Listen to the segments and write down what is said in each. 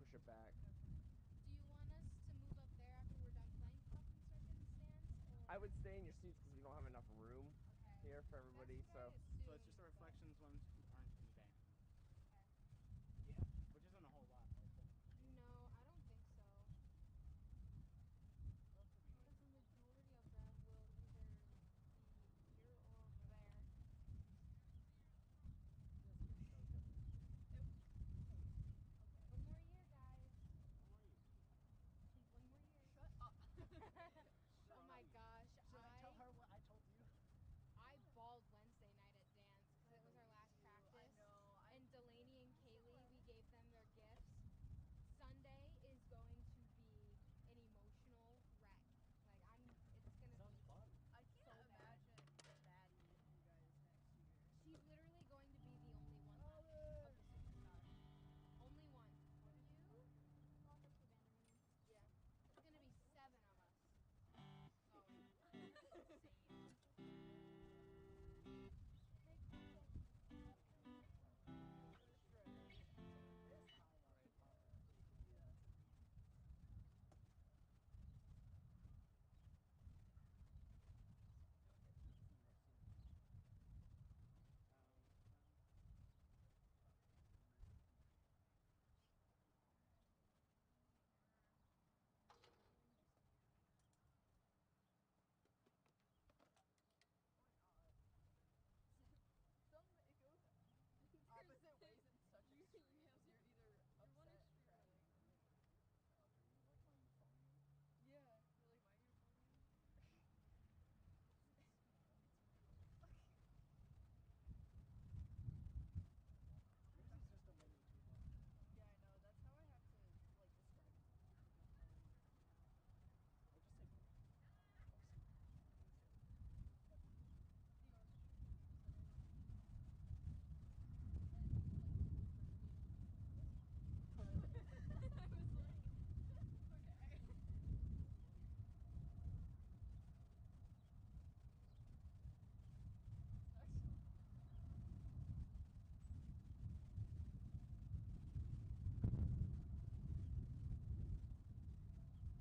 push it back. Do you want us to move up there after we're done playing pumpkin circus stands? Or? I would stay in your seats because we don't have enough room here for everybody. So it's just the reflections ones aren't in the bank. Okay. Yeah, which isn't a whole lot. No, I don't think so. Because the majority of them will either be here or over there. One more year, guys. One more year. Shut up. Oh my gosh. Should I tell her what I told you? I bawled Wednesday night at dance because it was our last practice. I know. And Delaney and Kaylee, we gave them their gifts. Sunday is going to be an emotional wreck. Like it's gonna be fun. I can't imagine Maddie with you guys next year. She's literally going to be the only one left of the superstars. Only one. You? Yeah. It's gonna be 7 of us. Oh, insane. It goes opposite ways in such extremes. You're either upset or happy. Yeah, you're like, why are you phoning me? Yours is just a mini tuba. Yeah, I know. That's how I have to like describe it.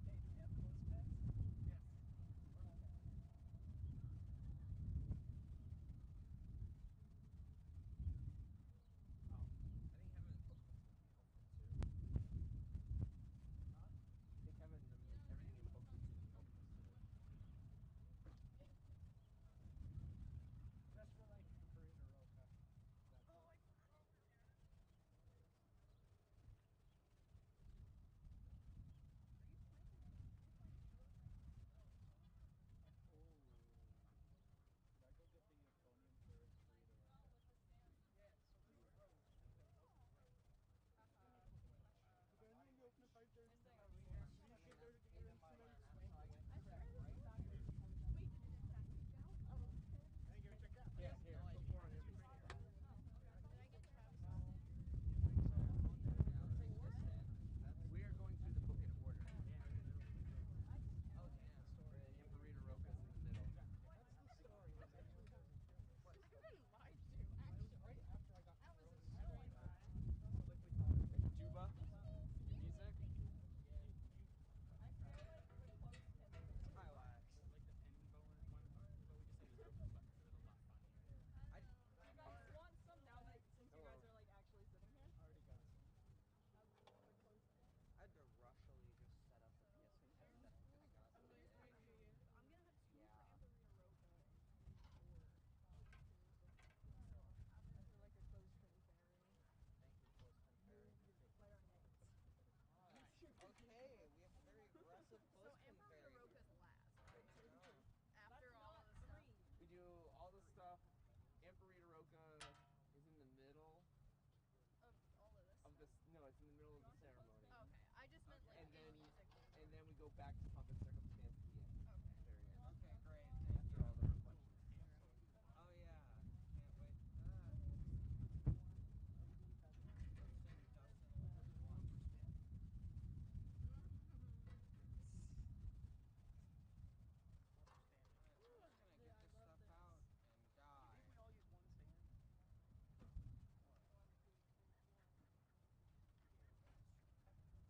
Or just say I was like, okay. hey, do we have clothespins? Yes. Oh, I think having it booked would be helpful too. Huh? I think having everything in booked would be helpful too. Just for like a parade or roca. Oh, I forgot over there. Are you planting? Oh. Did I go get the euphonium for a parade or roca? Yes. You guys need to open at 5:30. This thing You should get there to get your instruments. I swear this is not good. Wait, did it actually go? Oh. Hey, give it check out. Yeah, here. Put more on everything. Did I get Travis? We are going through the book in order. Oh, damn. Story. The Emperita Roca's in the middle. That's the story. It actually doesn't. I've been lied to, actually. Right after I got That was thrown a in straight the lie. So like we thought it was Tuba, music. I feel like the close Hi, Wax. like the pen bonus one, but we just said broken buttons, so it's a lot funnier. I Do you guys want some now that since you guys Hello. are like actually sitting here? I already got some. I had to rushily just set up a PS5 that I just got. I'm gonna have 2 Yeah. for Amberina Roca and 3 for so I feel like a close pin fairy. Thank you, clothespin fairy. Clarinets. Okay, we have a very aggressive So closepin Amberina fairy here. Roca's last, Good right? to know. After That's all not of the stuff. 3. We do all the stuff. Emperita Roca is in the middle Of all of this of stuff. this. No, it's in the middle of the ceremony. Okay, I just meant like And then, music. and then we go back to Pumpkin Circumstance at the end. Okay. Very end. Okay, great. Thank After you. all the reflections. Oh yeah. Can't wait. Sing Dustin Lewis one. I'm just gonna get this stuff out and I die. think we all use one stand.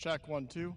Check 1 2.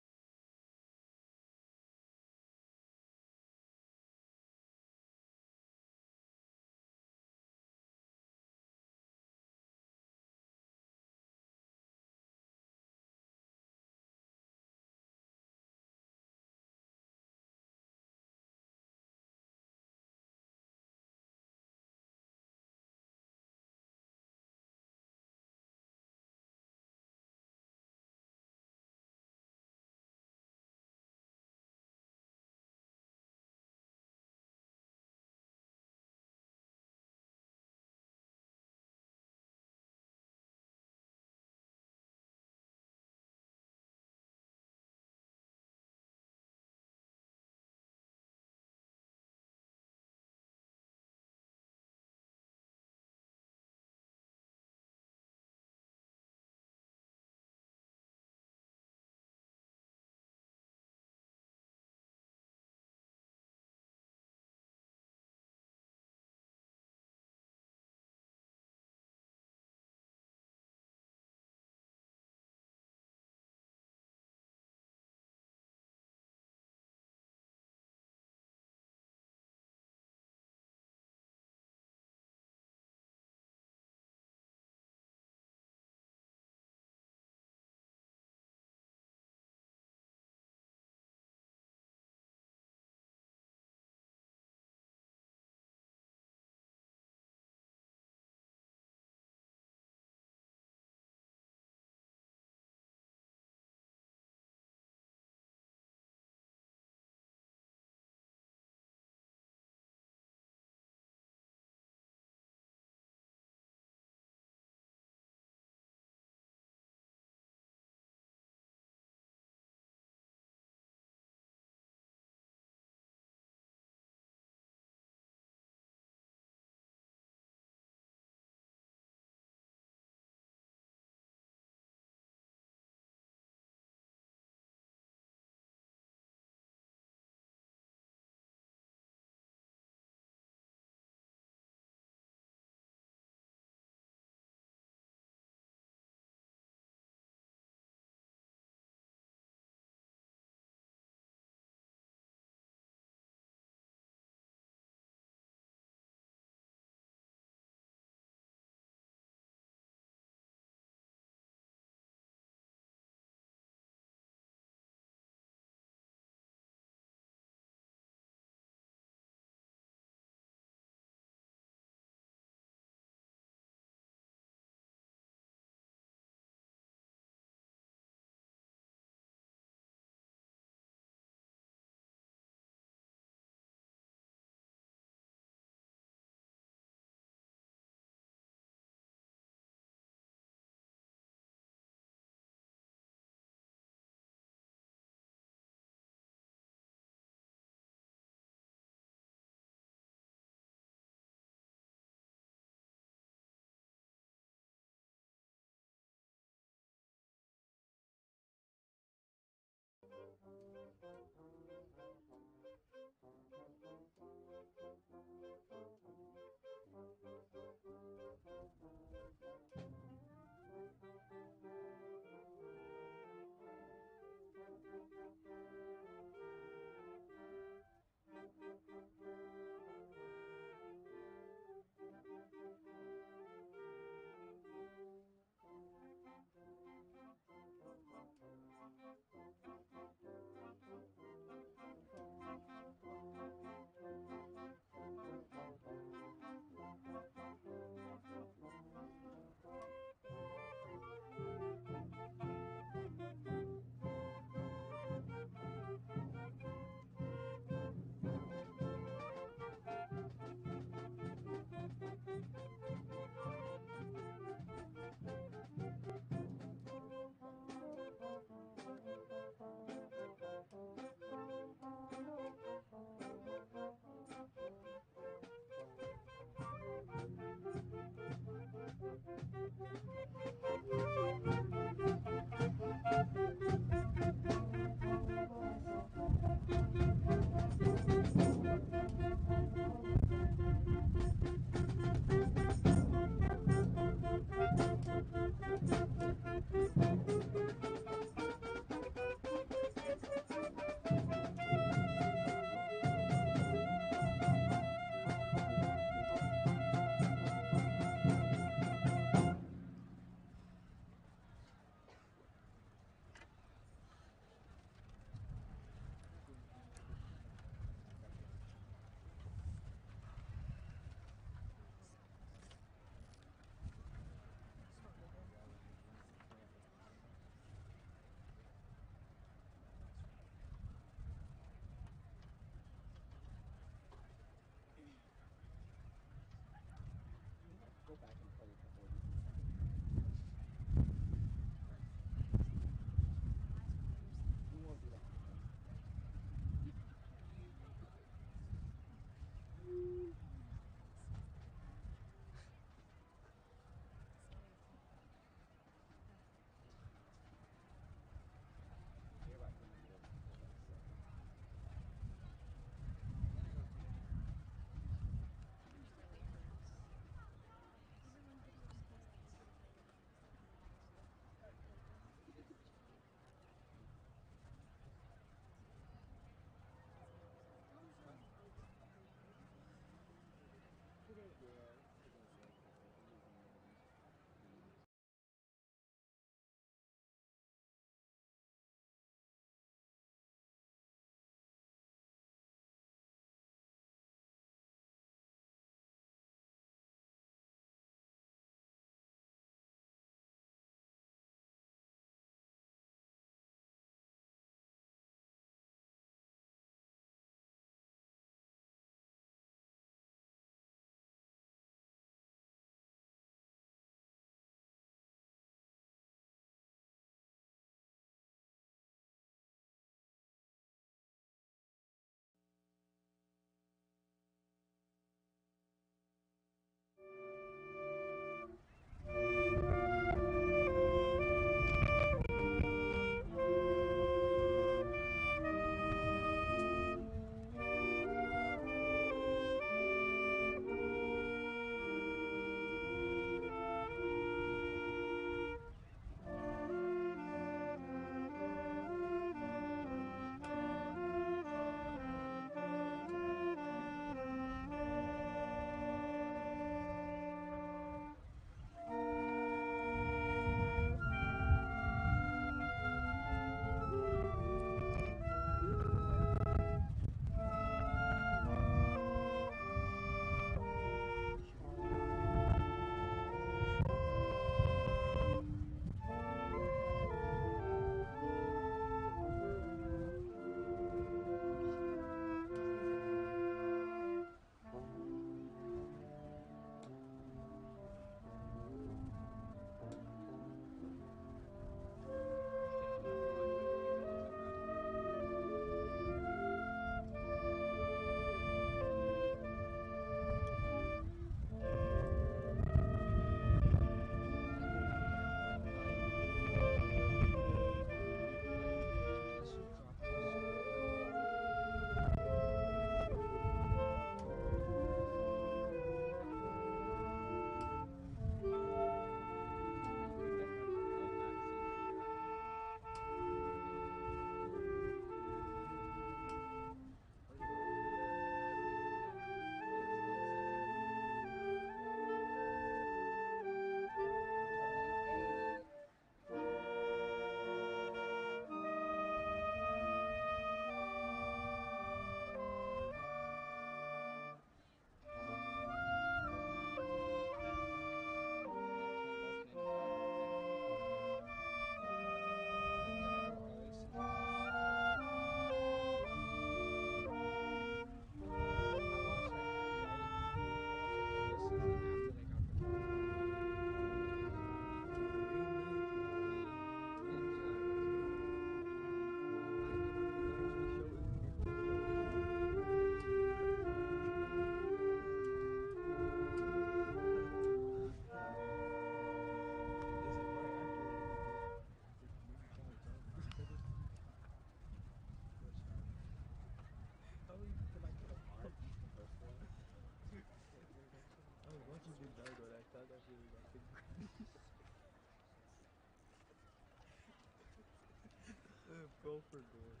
Go for gore.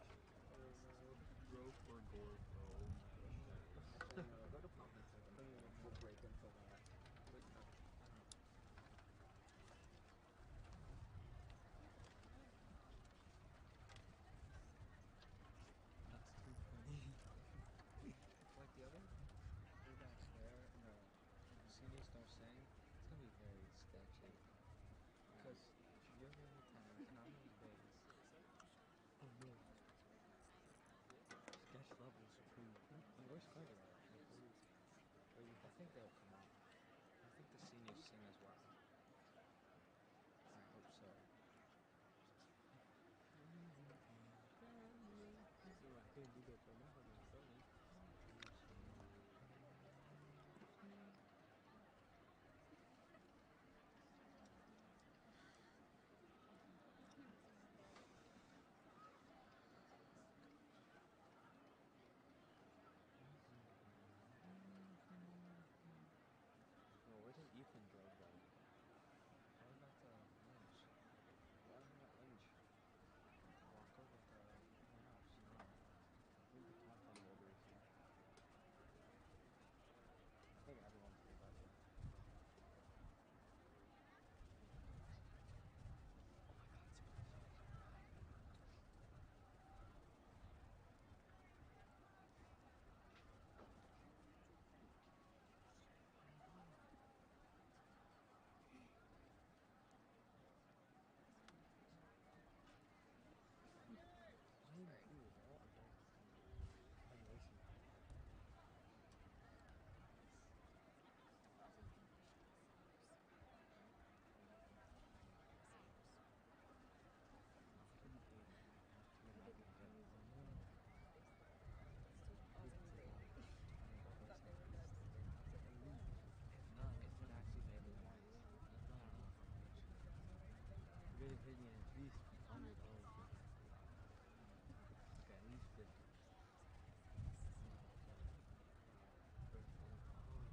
Go for gore, bro. Actually, no, go to pop and second. We'll break until that. But, I don't know. That's too funny. Like the other fullbacks there, no, the seniors don't sing, it's gonna be very sketchy. Because you're the only tenor and I'm the bass. Oh no. Sketch levels approved. And where's Carter at? I think they'll come out. I think the seniors sing as well. I hope so. So I can't do that for my fucking son. Well, where did Ethan go though? Why was that Lynch? Why wasn't that Lynch? Walk over to my house. No. I think the content holder is here. I think everyone's here by the way. Really paying at least $100. Okay, at least 50. You already know what to ask.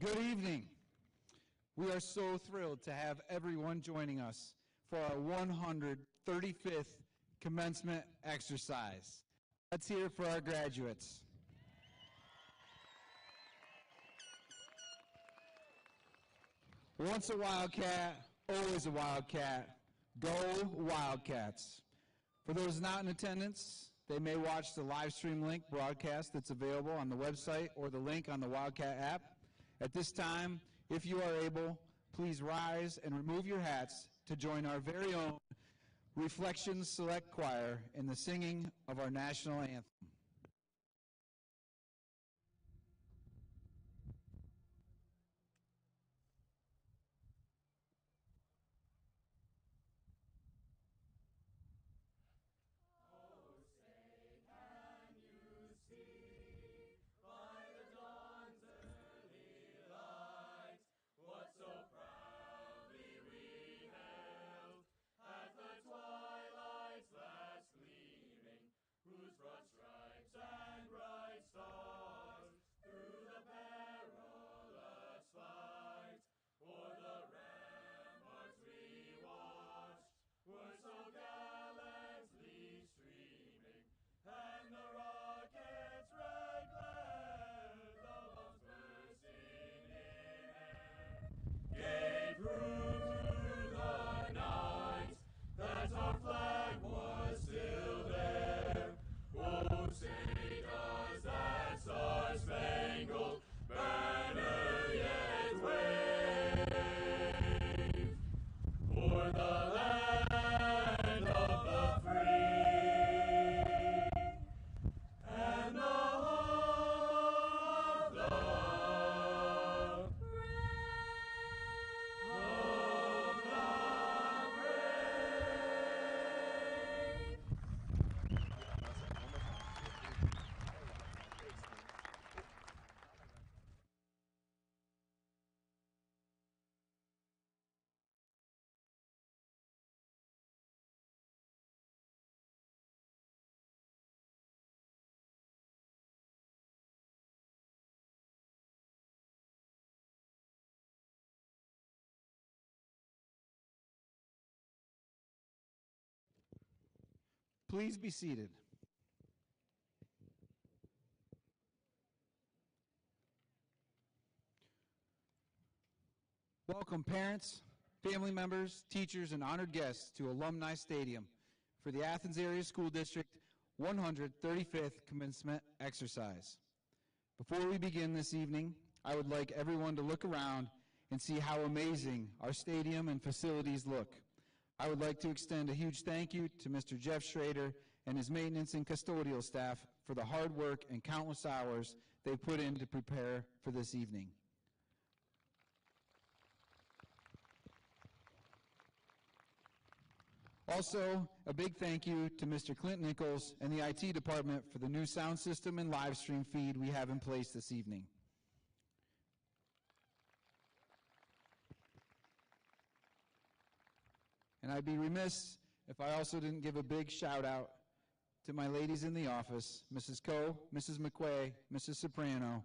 Good evening. We are so thrilled to have everyone joining us for our 135th commencement exercise. Let's hear it for our graduates. Once a Wildcat, always a Wildcat. Go Wildcats. For those not in attendance, they may watch the live stream link broadcast that's available on the website or the link on the Wildcat app. At this time, if you are able, please rise and remove your hats to join our very own Reflections Select Choir in the singing of our national anthem. Please be seated. Welcome parents, family members, teachers, and honored guests to Alumni Stadium for the Athens Area School District 135th Commencement Exercise. Before we begin this evening, I would like everyone to look around and see how amazing our stadium and facilities look. I would like to extend a huge thank you to Mr. Jeff Schrader and his maintenance and custodial staff for the hard work and countless hours they put in to prepare for this evening. Also, a big thank you to Mr. Clint Nichols and the IT department for the new sound system and live stream feed we have in place this evening. And I'd be remiss if I also didn't give a big shout out to my ladies in the office, Mrs. Coe, Mrs. McQuay, Mrs. Soprano,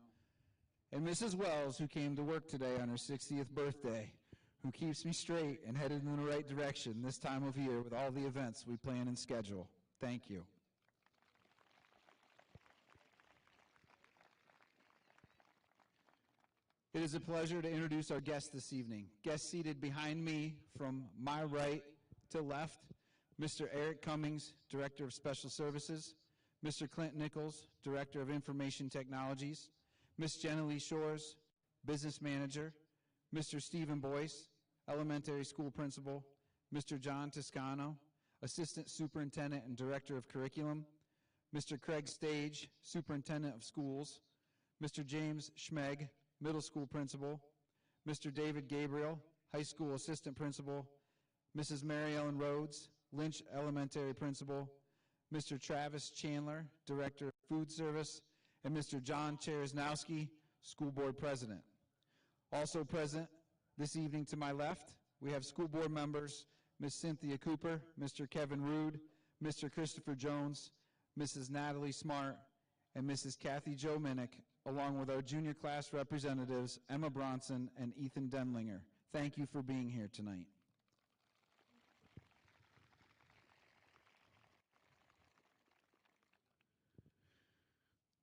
and Mrs. Wells, who came to work today on her 60th birthday, who keeps me straight and headed in the right direction this time of year with all the events we plan and schedule. Thank you. It is a pleasure to introduce our guests this evening. Guests seated behind me from my right to left, Mr. Eric Cummings, Director of Special Services, Mr. Clint Nichols, Director of Information Technologies, Ms. Jenna Lee Shores, Business Manager, Mr. Stephen Boyce, Elementary School Principal, Mr. John Toscano, Assistant Superintendent and Director of Curriculum, Mr. Craig Stage, Superintendent of Schools, Mr. James Schmeg, Middle School Principal, Mr. David Gabriel, High School Assistant Principal, Mrs. Mary Ellen Rhodes, Lynch Elementary Principal, Mr. Travis Chandler, Director of Food Service, and Mr. John Cheresnowski, School Board President. Also present this evening to my left, we have school board members Ms. Cynthia Cooper, Mr. Kevin Rude, Mr. Christopher Jones, Mrs. Natalie Smart, and Mrs. Kathy Jo Minnick, along with our junior class representatives, Emma Bronson and Ethan Denlinger. Thank you for being here tonight.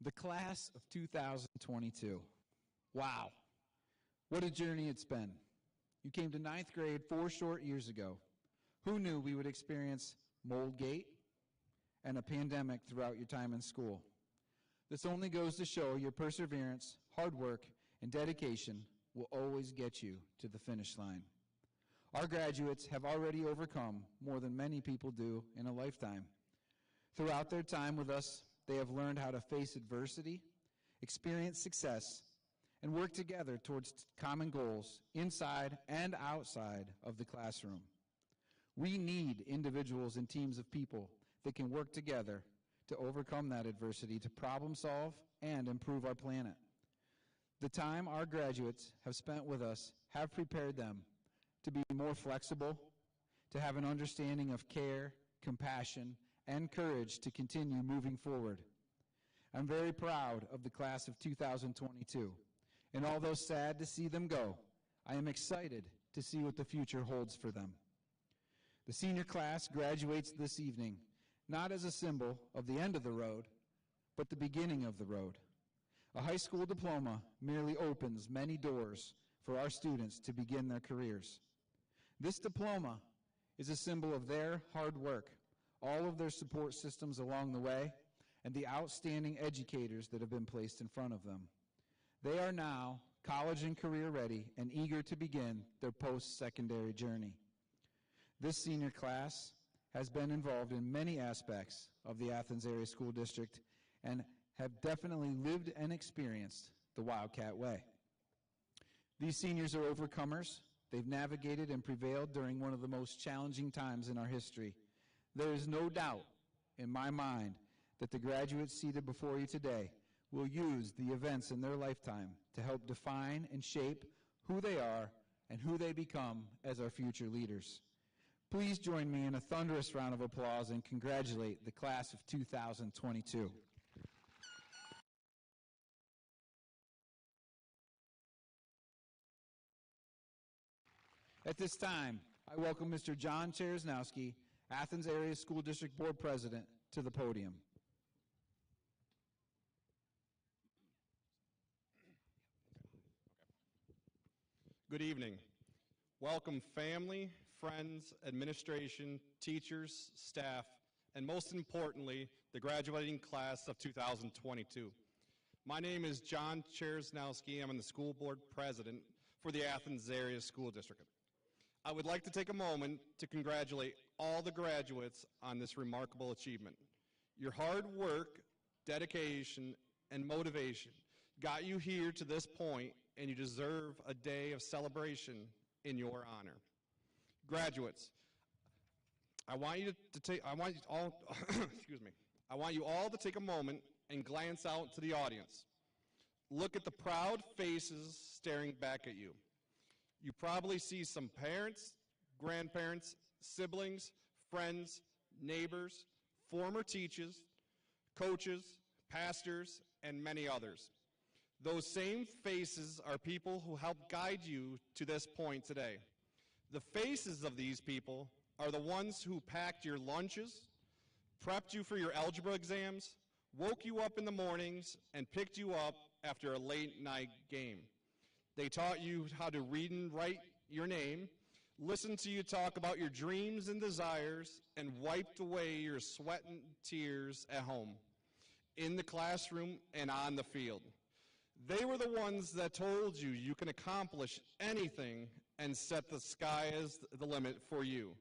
The class of 2022. Wow, what a journey it's been. You came to 9th grade 4 short years ago. Who knew we would experience Moldgate and a pandemic throughout your time in school? This only goes to show your perseverance, hard work, and dedication will always get you to the finish line. Our graduates have already overcome more than many people do in a lifetime. Throughout their time with us, they have learned how to face adversity, experience success, and work together towards common goals inside and outside of the classroom. We need individuals and teams of people that can work together to overcome that adversity, to problem solve and improve our planet. The time our graduates have spent with us have prepared them to be more flexible, to have an understanding of care, compassion, and courage to continue moving forward. I'm very proud of the class of 2022, and although sad to see them go, I am excited to see what the future holds for them. The senior class graduates this evening, not as a symbol of the end of the road, but the beginning of the road. A high school diploma merely opens many doors for our students to begin their careers. This diploma is a symbol of their hard work, all of their support systems along the way, and the outstanding educators that have been placed in front of them. They are now college and career ready and eager to begin their post-secondary journey. This senior class has been involved in many aspects of the Athens Area School District and have definitely lived and experienced the Wildcat Way. These seniors are overcomers. They've navigated and prevailed during one of the most challenging times in our history. There is no doubt in my mind that the graduates seated before you today will use the events in their lifetime to help define and shape who they are and who they become as our future leaders. Please join me in a thunderous round of applause and congratulate the class of 2022. At this time, I welcome Mr. John Cheresnowski, Athens Area School District Board President, to the podium. Good evening. Welcome family, friends, administration, teachers, staff, and most importantly, the graduating class of 2022. My name is John Cheresnowski. I'm the school board president for the Athens Area School District. I would like to take a moment to congratulate all the graduates on this remarkable achievement. Your hard work, dedication, and motivation got you here to this point, and you deserve a day of celebration in your honor. Graduates, I want you all to take a moment and glance out to the audience. Look at the proud faces staring back at you. You probably see some parents, grandparents, siblings, friends, neighbors, former teachers, coaches, pastors, and many others. Those same faces are people who helped guide you to this point today. The faces of these people are the ones who packed your lunches, prepped you for your algebra exams, woke you up in the mornings, and picked you up after a late night game. They taught you how to read and write your name, listened to you talk about your dreams and desires, and wiped away your sweat and tears at home, in the classroom, and on the field. They were the ones that told you you can accomplish anything and set the sky as the limit for you.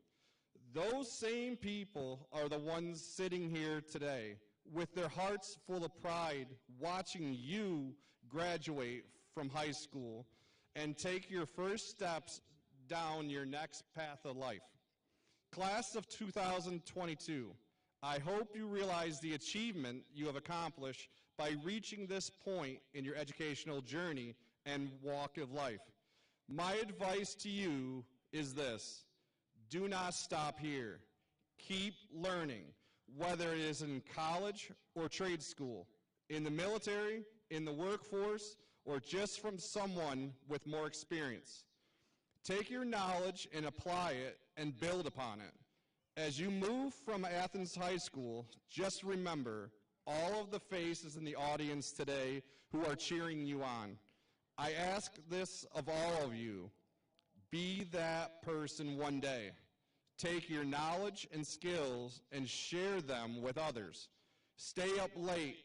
Those same people are the ones sitting here today with their hearts full of pride, watching you graduate from high school and take your first steps down your next path of life. Class of 2022, I hope you realize the achievement you have accomplished by reaching this point in your educational journey and walk of life. My advice to you is this: do not stop here. Keep learning, whether it is in college or trade school, in the military, in the workforce, or just from someone with more experience. Take your knowledge and apply it and build upon it. As you move from Athens High School, just remember all of the faces in the audience today who are cheering you on. I ask this of all of you. Be that person one day. Take your knowledge and skills and share them with others. Stay up late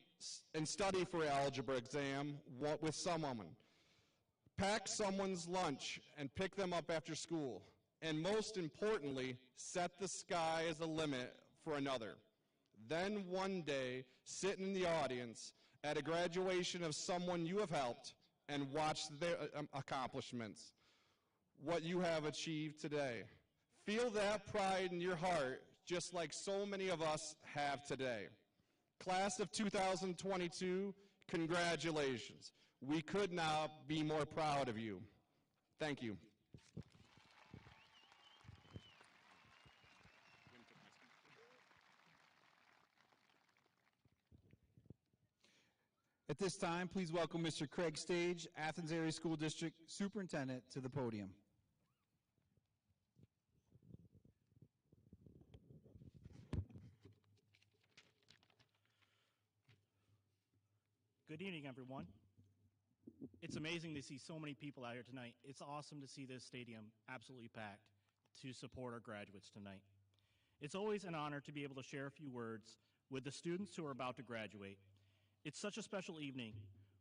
and study for an algebra exam with someone. Pack someone's lunch and pick them up after school. And most importantly, set the sky as a limit for another. Then one day, sit in the audience at a graduation of someone you have helped and watch their accomplishments, what you have achieved today. Feel that pride in your heart, just like so many of us have today. Class of 2022, congratulations. We could not be more proud of you. Thank you. At this time, please welcome Mr. Craig Stage, Athens Area School District Superintendent, to the podium. Good evening, everyone. It's amazing to see so many people out here tonight. It's awesome to see this stadium absolutely packed to support our graduates tonight. It's always an honor to be able to share a few words with the students who are about to graduate. It's such a special evening,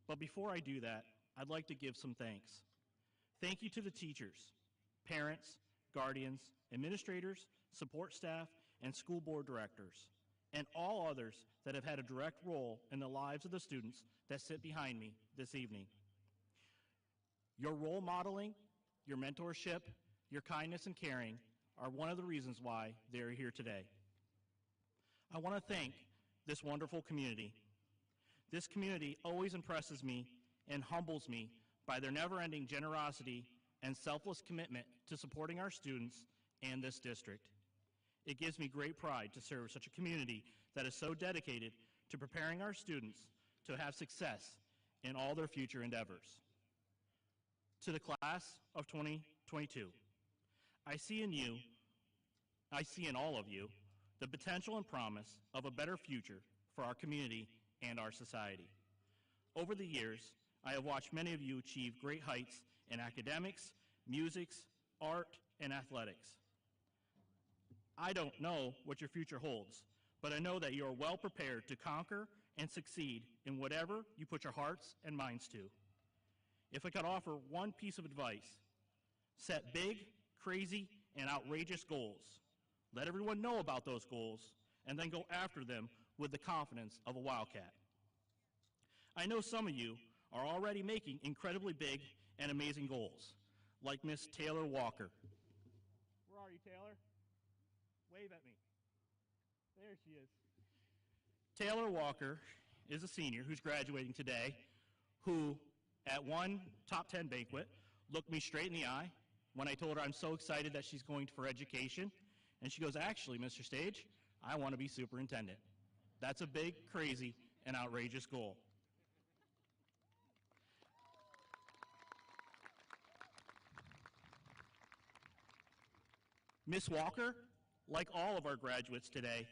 but before I do that, I'd like to give some thanks. Thank you to the teachers, parents, guardians, administrators, support staff, and school board directors, and all others that have had a direct role in the lives of the students that sit behind me this evening. Your role modeling, your mentorship, your kindness and caring are one of the reasons why they are here today. I want to thank this wonderful community. This community always impresses me and humbles me by their never-ending generosity and selfless commitment to supporting our students and this district. It gives me great pride to serve such a community that is so dedicated to preparing our students to have success in all their future endeavors. To the class of 2022, I see in all of you the potential and promise of a better future for our community and our society. Over the years, I have watched many of you achieve great heights in academics, music, art, and athletics. I don't know what your future holds, but I know that you are well prepared to conquer and succeed in whatever you put your hearts and minds to. If I could offer one piece of advice, set big, crazy, and outrageous goals. Let everyone know about those goals, and then go after them with the confidence of a wildcat. I know some of you are already making incredibly big and amazing goals, like Miss Taylor Walker. Where are you, Taylor? Wave at me. There she is. Taylor Walker is a senior who's graduating today, who at one top 10 banquet looked me straight in the eye when I told her I'm so excited that she's going for education. And she goes, actually, Mr. Stage, I want to be superintendent. That's a big, crazy, and outrageous goal. Miss Walker, like all of our graduates today,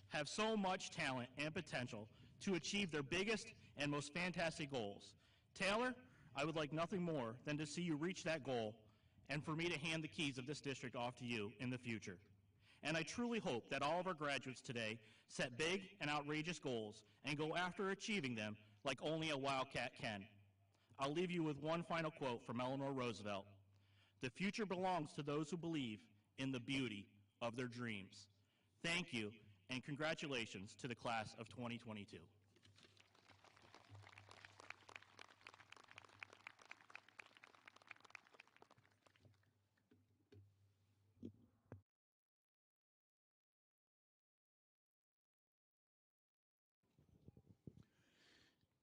have so much talent and potential to achieve their biggest and most fantastic goals. Taylor, I would like nothing more than to see you reach that goal and for me to hand the keys of this district off to you in the future. And I truly hope that all of our graduates today set big and outrageous goals and go after achieving them like only a wildcat can. I'll leave you with one final quote from Eleanor Roosevelt. The future belongs to those who believe in the beauty of their dreams. Thank you, and congratulations to the class of 2022.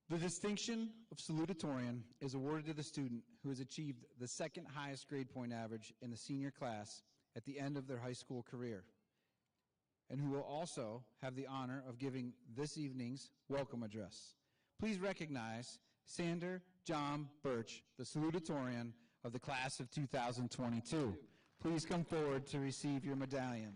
The distinction of Salutatorian is awarded to the student who has achieved the second highest grade point average in the senior class at the end of their high school career, and who will also have the honor of giving this evening's welcome address. Please recognize Sander John Birch, the Salutatorian of the class of 2022. Please come forward to receive your medallion.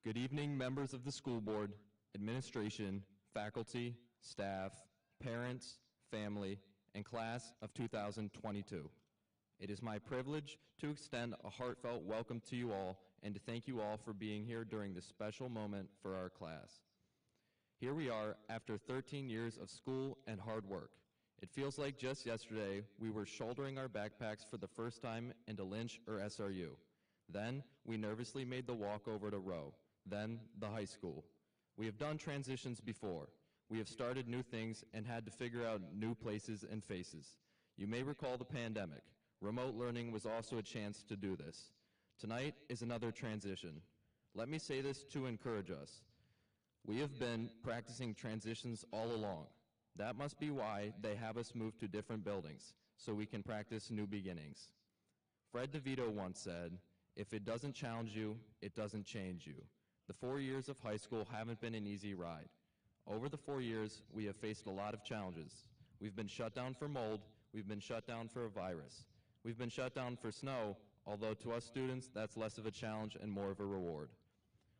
Good evening, members of the school board, administration, faculty, staff, parents, family, and class of 2022. It is my privilege to extend a heartfelt welcome to you all and to thank you all for being here during this special moment for our class. Here we are after 13 years of school and hard work. It feels like just yesterday we were shouldering our backpacks for the first time into Lynch or SRU. Then we nervously made the walk over to Rowe. Then the high school. We have done transitions before. We have started new things and had to figure out new places and faces. You may recall the pandemic. Remote learning was also a chance to do this. Tonight is another transition. Let me say this to encourage us. We have been practicing transitions all along. That must be why they have us move to different buildings, so we can practice new beginnings. Fred DeVito once said, "If it doesn't challenge you, it doesn't change you." The 4 years of high school haven't been an easy ride. Over the 4 years, we have faced a lot of challenges. We've been shut down for mold, we've been shut down for a virus. We've been shut down for snow, although to us students, that's less of a challenge and more of a reward.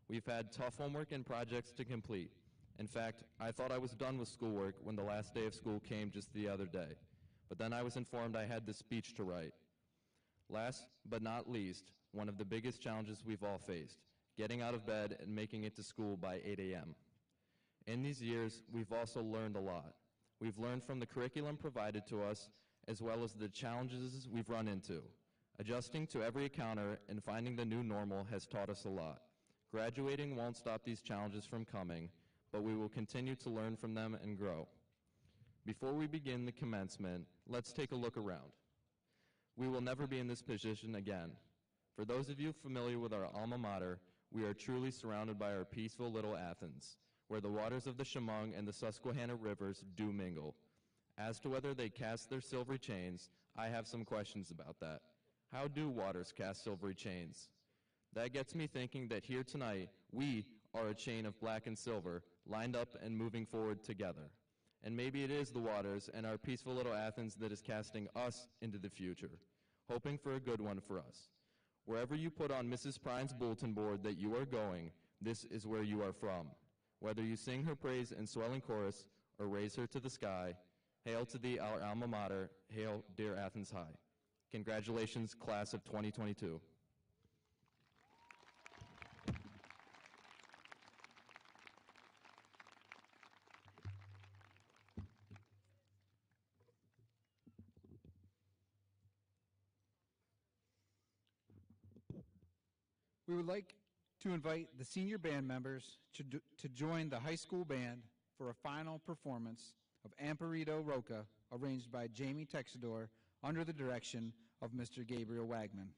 We've had tough homework and projects to complete. In fact, I thought I was done with schoolwork when the last day of school came just the other day. But then I was informed I had this speech to write. Last but not least, one of the biggest challenges we've all faced, getting out of bed and making it to school by 8 a.m. In these years, we've also learned a lot. We've learned from the curriculum provided to us, as well as the challenges we've run into. Adjusting to every encounter and finding the new normal has taught us a lot. Graduating won't stop these challenges from coming, but we will continue to learn from them and grow. Before we begin the commencement, let's take a look around. We will never be in this position again. For those of you familiar with our alma mater, we are truly surrounded by our peaceful little Athens, where the waters of the Chemung and the Susquehanna rivers do mingle. As to whether they cast their silvery chains, I have some questions about that. How do waters cast silvery chains? That gets me thinking that here tonight, we are a chain of black and silver, lined up and moving forward together. And maybe it is the waters and our peaceful little Athens that is casting us into the future, hoping for a good one for us. Wherever you put on Mrs. Prine's bulletin board that you are going, this is where you are from. Whether you sing her praise in swelling chorus or raise her to the sky, hail to thee, our alma mater, hail, dear Athens High. Congratulations, class of 2022. We would like to invite the senior band members to join the high school band for a final performance of Amparito Roca, arranged by Jamie Texador under the direction of Mr. Gabriel Wagman.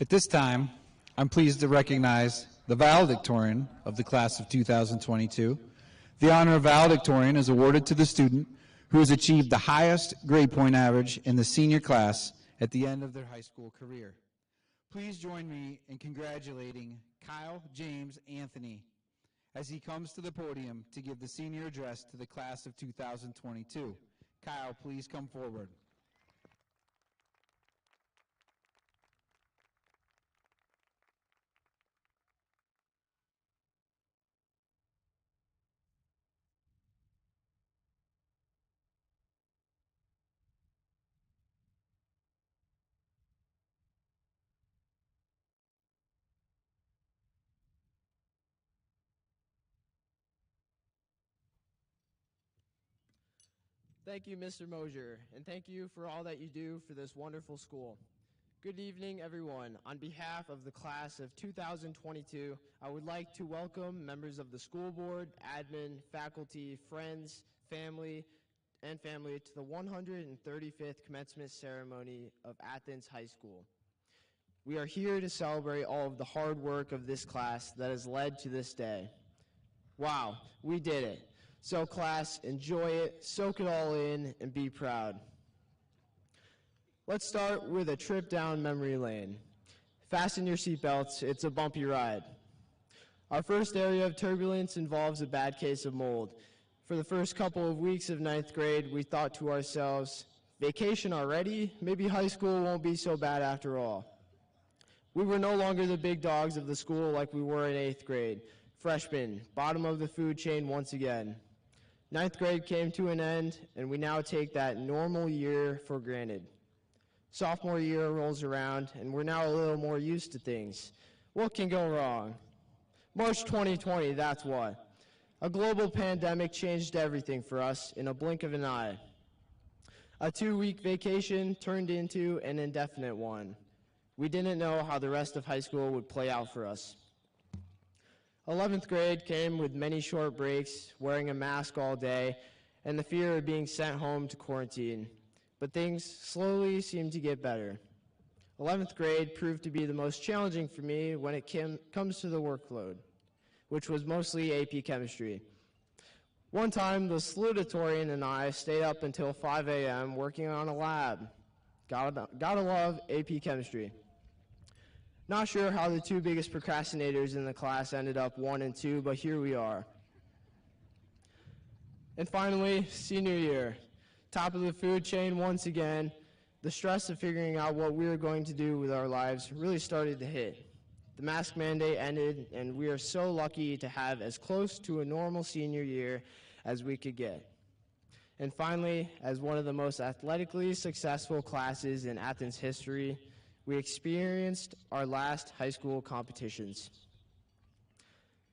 At this time, I'm pleased to recognize the Valedictorian of the class of 2022. The honor of Valedictorian is awarded to the student who has achieved the highest grade point average in the senior class at the end of their high school career. Please join me in congratulating Kyle James Anthony as he comes to the podium to give the senior address to the class of 2022. Kyle, please come forward. Thank you, Mr. Mosier, and thank you for all that you do for this wonderful school. Good evening, everyone. On behalf of the class of 2022, I would like to welcome members of the school board, admin, faculty, friends, family to the 135th commencement ceremony of Athens High School. We are here to celebrate all of the hard work of this class that has led to this day. Wow, we did it. So class, enjoy it, soak it all in, and be proud. Let's start with a trip down memory lane. Fasten your seatbelts, it's a bumpy ride. Our first area of turbulence involves a bad case of mold. For the first couple of weeks of 9th grade, we thought to ourselves, vacation already? Maybe high school won't be so bad after all. We were no longer the big dogs of the school like we were in 8th grade. Freshmen, bottom of the food chain once again. 9th grade came to an end, and we now take that normal year for granted. Sophomore year rolls around, and we're now a little more used to things. What can go wrong? March 2020, that's what. A global pandemic changed everything for us in a blink of an eye. A 2-week vacation turned into an indefinite one. We didn't know how the rest of high school would play out for us. 11th grade came with many short breaks, wearing a mask all day, and the fear of being sent home to quarantine. But things slowly seemed to get better. 11th grade proved to be the most challenging for me when it comes to the workload, which was mostly AP chemistry. One time, the Salutatorian and I stayed up until 5 a.m. working on a lab. Gotta love AP chemistry. Not sure how the two biggest procrastinators in the class ended up 1 and 2, but here we are. And finally, senior year. Top of the food chain once again. The stress of figuring out what we were going to do with our lives really started to hit. The mask mandate ended, and we are so lucky to have as close to a normal senior year as we could get. And finally, as one of the most athletically successful classes in Athens history, we experienced our last high school competitions.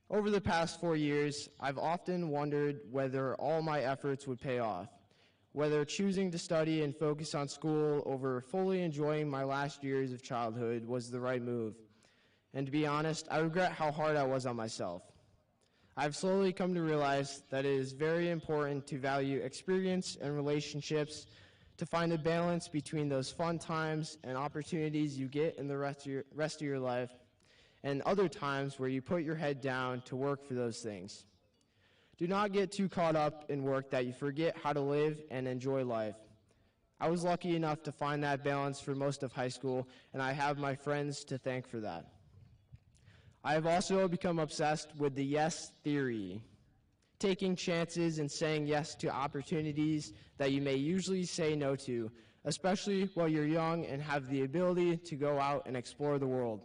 Over the past 4 years, I've often wondered whether all my efforts would pay off, whether choosing to study and focus on school over fully enjoying my last years of childhood was the right move. And to be honest, I regret how hard I was on myself. I've slowly come to realize that it is very important to value experience and relationships, to find a balance between those fun times and opportunities you get in the rest of your life, and other times where you put your head down to work for those things. Do not get too caught up in work that you forget how to live and enjoy life. I was lucky enough to find that balance for most of high school, and I have my friends to thank for that. I have also become obsessed with the yes theory, taking chances and saying yes to opportunities that you may usually say no to, especially while you're young and have the ability to go out and explore the world.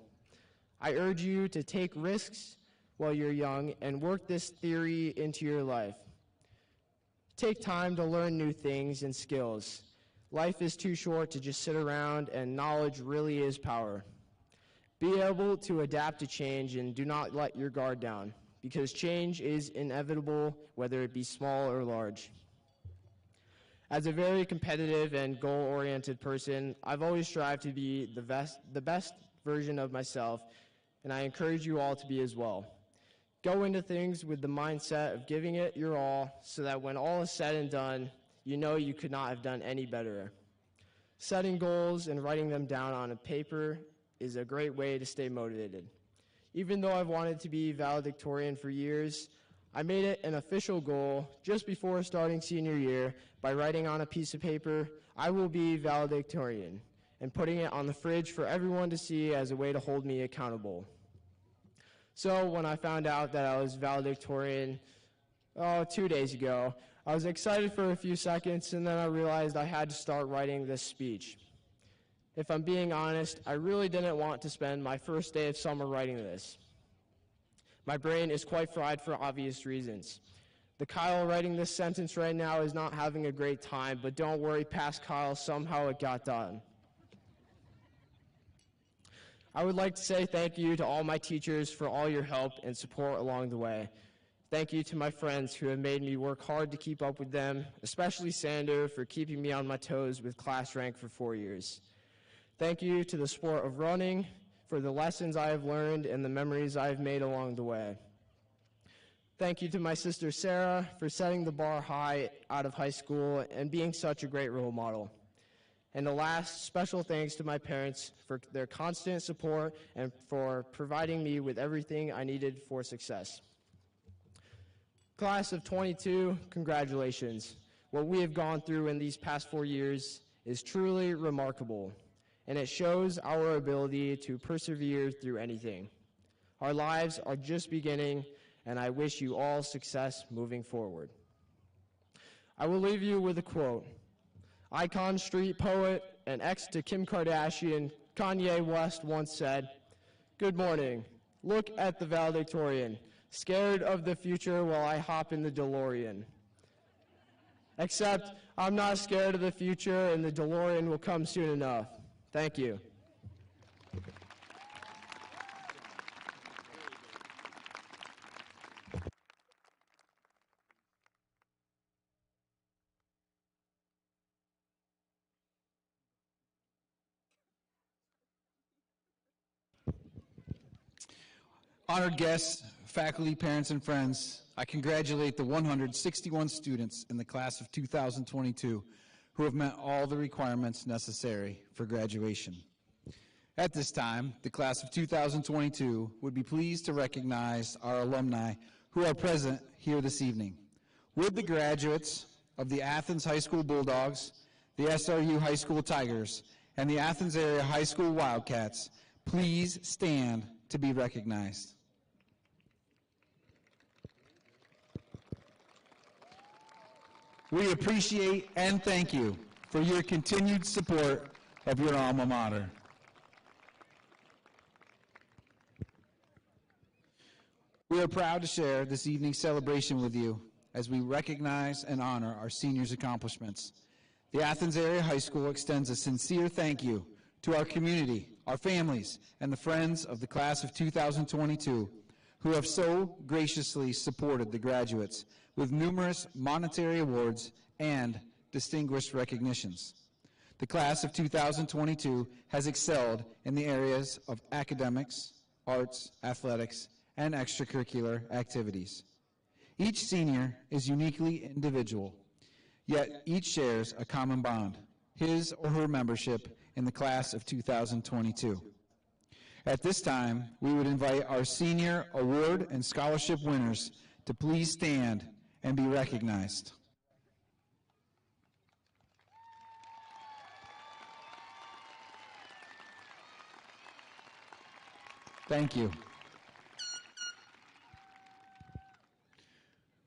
I urge you to take risks while you're young and work this theory into your life. Take time to learn new things and skills. Life is too short to just sit around, and knowledge really is power. Be able to adapt to change and do not let your guard down, because change is inevitable, whether it be small or large. As a very competitive and goal-oriented person, I've always strived to be the best version of myself, and I encourage you all to be as well. Go into things with the mindset of giving it your all, so that when all is said and done, you know you could not have done any better. Setting goals and writing them down on a paper is a great way to stay motivated. Even though I've wanted to be valedictorian for years, I made it an official goal just before starting senior year by writing on a piece of paper, "I will be valedictorian," and putting it on the fridge for everyone to see as a way to hold me accountable. So when I found out that I was valedictorian 2 days ago, I was excited for a few seconds, and then I realized I had to start writing this speech. If I'm being honest, I really didn't want to spend my first day of summer writing this. My brain is quite fried for obvious reasons. The Kyle writing this sentence right now is not having a great time, but don't worry, past Kyle, somehow it got done. I would like to say thank you to all my teachers for all your help and support along the way. Thank you to my friends who have made me work hard to keep up with them, especially Sander for keeping me on my toes with class rank for 4 years. Thank you to the sport of running for the lessons I have learned and the memories I have made along the way. Thank you to my sister Sarah for setting the bar high out of high school and being such a great role model. And the last, special thanks to my parents for their constant support and for providing me with everything I needed for success. Class of 22, congratulations. What we have gone through in these past 4 years is truly remarkable, and it shows our ability to persevere through anything. Our lives are just beginning, and I wish you all success moving forward. I will leave you with a quote. Icon street poet and ex to Kim Kardashian, Kanye West once said, "Good morning. Look at the valedictorian, scared of the future while I hop in the DeLorean." Except I'm not scared of the future, and the DeLorean will come soon enough. Thank you. Honored guests, faculty, parents, and friends, I congratulate the 161 students in the class of 2022 who have met all the requirements necessary for graduation. At this time, the class of 2022 would be pleased to recognize our alumni who are present here this evening. Would the graduates of the Athens High School Bulldogs, the SRU High School Tigers, and the Athens Area High School Wildcats please stand to be recognized? We appreciate and thank you for your continued support of your alma mater. We are proud to share this evening's celebration with you as we recognize and honor our seniors' accomplishments. The Athens Area High School extends a sincere thank you to our community, our families, and the friends of the class of 2022 who have so graciously supported the graduates with numerous monetary awards and distinguished recognitions. The class of 2022 has excelled in the areas of academics, arts, athletics, and extracurricular activities. Each senior is uniquely individual, yet each shares a common bond, his or her membership in the class of 2022. At this time, we would invite our senior award and scholarship winners to please stand and be recognized. Thank you.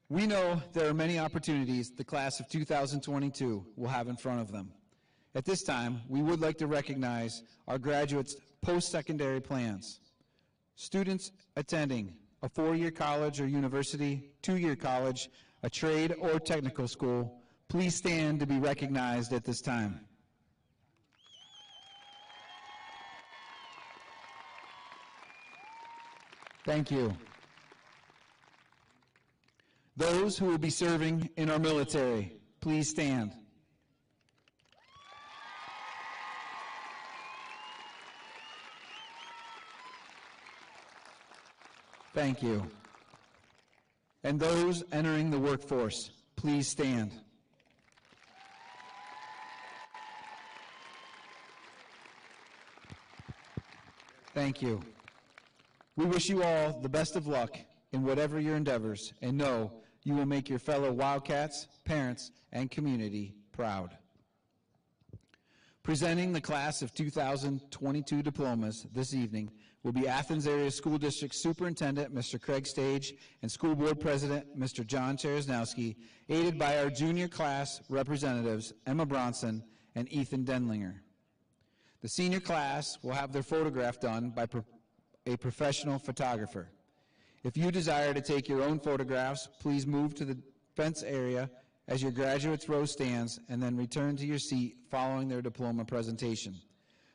We know there are many opportunities the class of 2022 will have in front of them. At this time, we would like to recognize our graduates' post-secondary plans. Students attending a 4-year college or university, 2-year college, a trade or technical school, please stand to be recognized at this time. Thank you. Those who will be serving in our military, please stand. Thank you. And those entering the workforce, please stand. Thank you. We wish you all the best of luck in whatever your endeavors, and know you will make your fellow Wildcats, parents, and community proud. Presenting the class of 2022 diplomas this evening will be Athens Area School District Superintendent, Mr. Craig Stage, and School Board President, Mr. John Cheresnowski, aided by our junior class representatives, Emma Bronson and Ethan Denlinger. The senior class will have their photograph done by a professional photographer. If you desire to take your own photographs, please move to the fence area as your graduates' row stands and then return to your seat following their diploma presentation.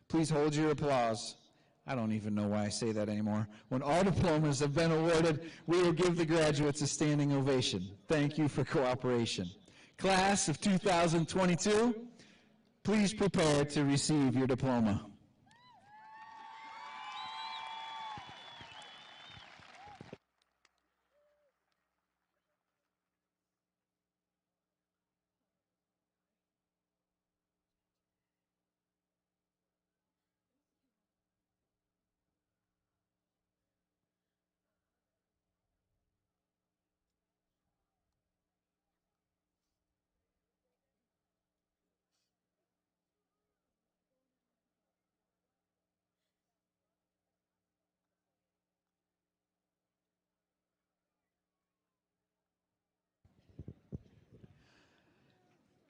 Please hold your applause. I don't even know why I say that anymore. When all diplomas have been awarded, we will give the graduates a standing ovation. Thank you for cooperation. Class of 2022, please prepare to receive your diploma.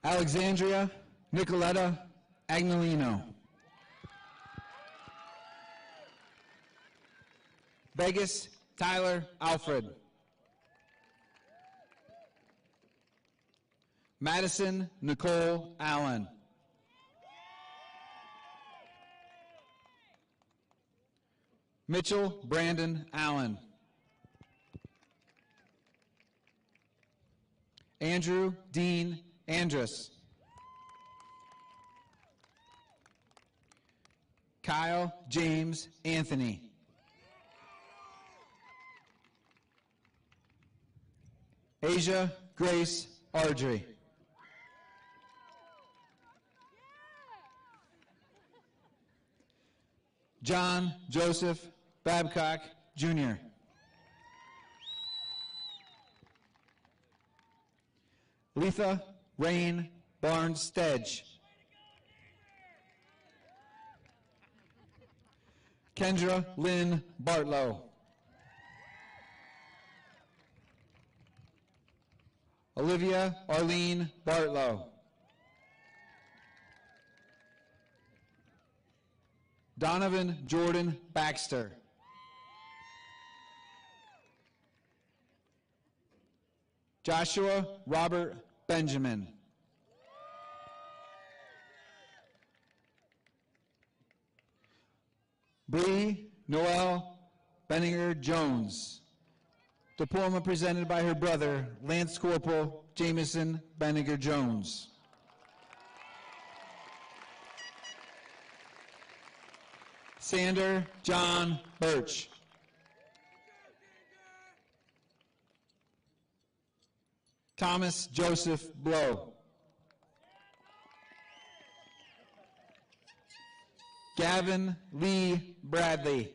Alexandria Nicoletta Agnolino. Vegas Tyler Alfred. Madison Nicole Allen. Mitchell Brandon Allen. Andrew Dean Andrus. Kyle James Anthony. Asia Grace Ardrey. John Joseph Babcock, Jr. Letha Rain Barnes Stedge. Kendra Lynn Bartlow. Olivia Arlene Bartlow. Donovan Jordan Baxter. Joshua Robert Benjamin. Bree Noel Benninger Jones. Diploma presented by her brother, Lance Corporal Jameson Benninger Jones. Sander John Birch. Thomas Joseph Blow. Gavin Lee Bradley.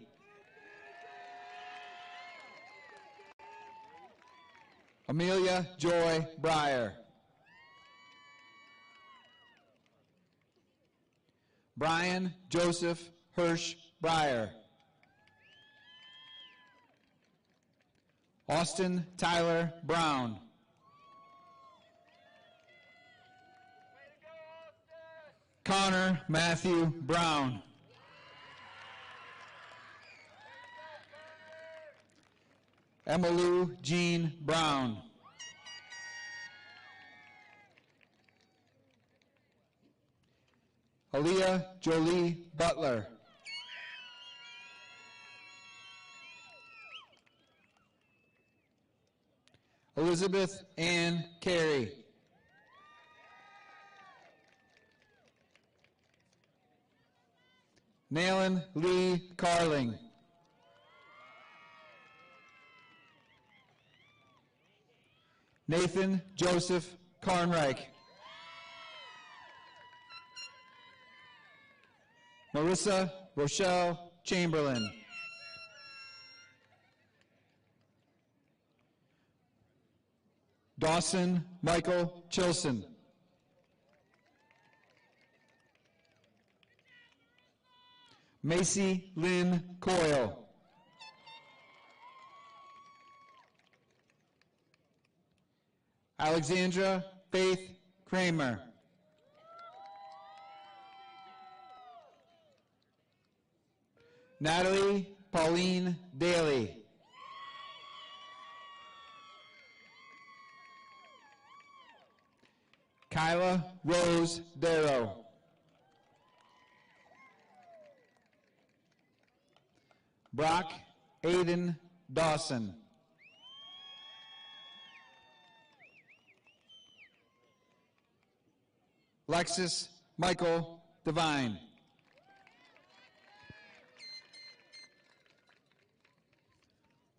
Amelia Joy Breyer. Brian Joseph Hirsch Breyer. Austin Tyler Brown. Connor Matthew Brown. Emmylou Jean Brown. Aaliyah Jolie Butler. Elizabeth Ann Carey. Naylan Lee Carling. Nathan Joseph Carnreich. Marissa Rochelle Chamberlain. Dawson Michael Chilson. Macy Lynn Coyle. Alexandra Faith Kramer. Natalie Pauline Daly. Kyla Rose Darrow. Brock Aiden Dawson. Lexus Michael Devine.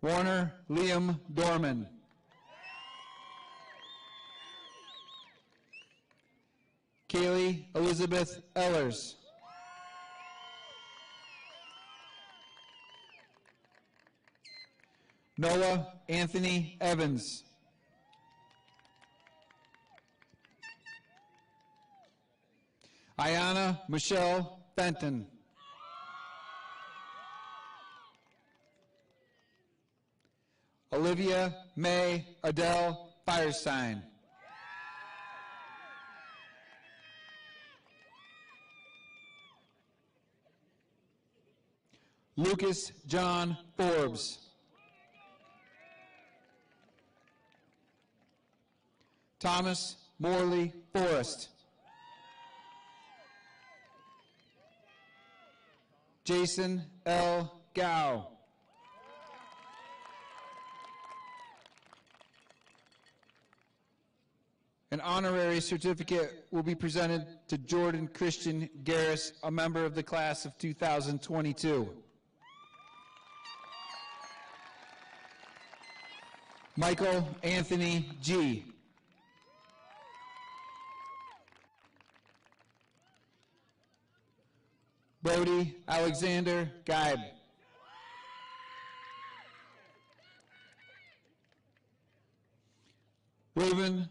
Warner Liam Dorman. Kaylee Elizabeth Ellers. Noah Anthony Evans. Ayana Michelle Fenton. Olivia May Adele Firestein. Lucas John Forbes. Thomas Morley Forrest. Jason L. Gao. An honorary certificate will be presented to Jordan Christian Garris, a member of the class of 2022. Michael Anthony G. Brody Alexander Geib. Reuben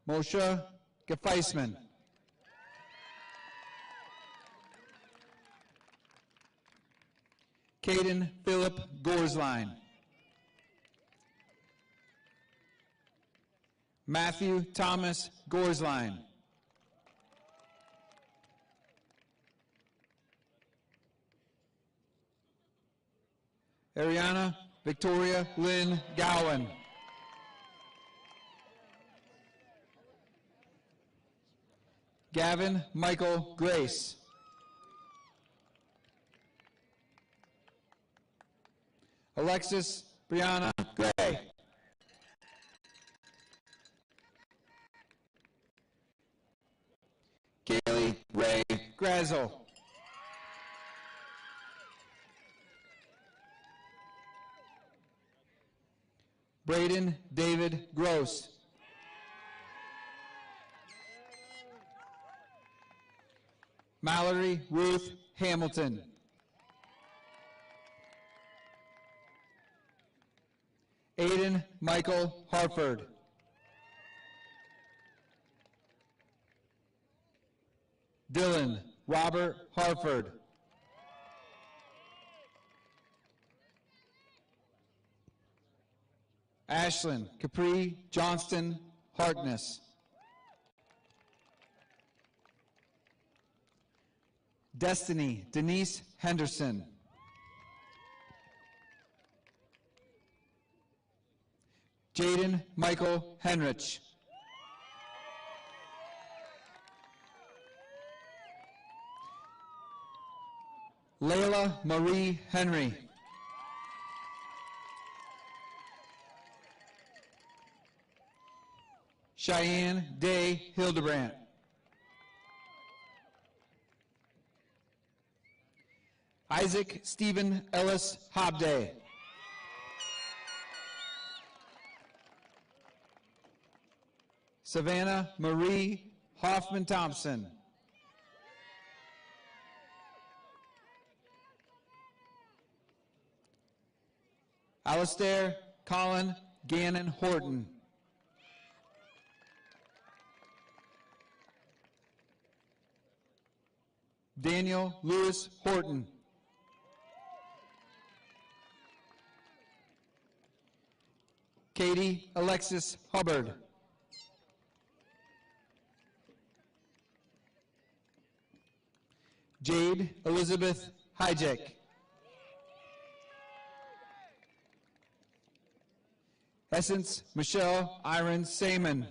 Moshe Gefeisman. Caden Philip Gorsline. Matthew Thomas Gorsline. Ariana Victoria Lynn Gowan. Gavin Michael Grace. Alexis Brianna Gray. Kaylee Ray Grazel. Braden David Gross. Mallory Ruth Hamilton. Aiden Michael Hartford. Dylan Robert Hartford. Ashlyn Capri Johnston Harkness. Destiny Denise Henderson. Jaden Michael Henrich. Layla Marie Henry. Cheyenne Day Hildebrandt. Isaac Stephen Ellis Hobday. Savannah Marie Hoffman Thompson. Alistair Colin Gannon Horton. Daniel Lewis Horton. Katie Alexis Hubbard. Jade Elizabeth Hijack. Essence Michelle Iron Saman.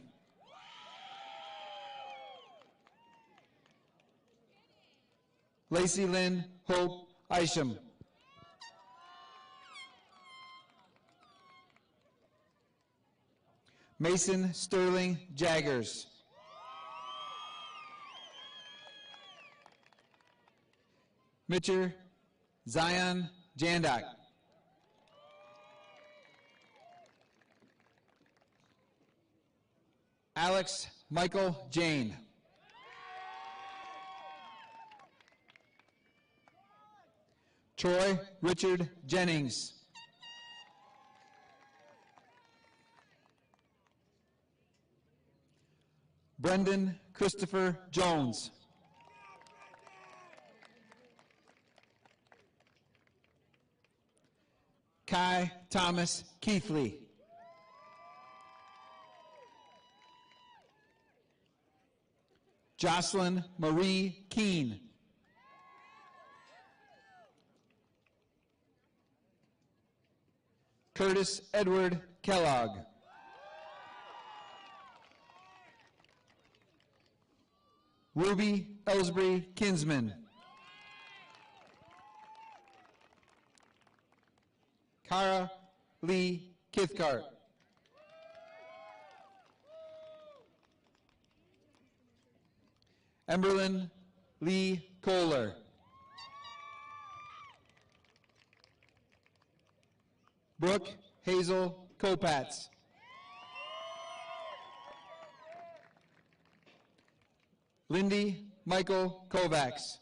Lacey Lynn Hope Isham. Mason Sterling Jaggers. Mitcher Zion Jandak. Alex Michael Jane. Troy Richard Jennings. Brendan Christopher Jones. Kai Thomas Keithley. Jocelyn Marie Keene. Curtis Edward Kellogg. Ruby Ellsbury Kinsman. Kara Lee Kithcart. Emberlyn Lee Kohler. Brooke Hazel Kopatz. Lindy Michael Kovacs.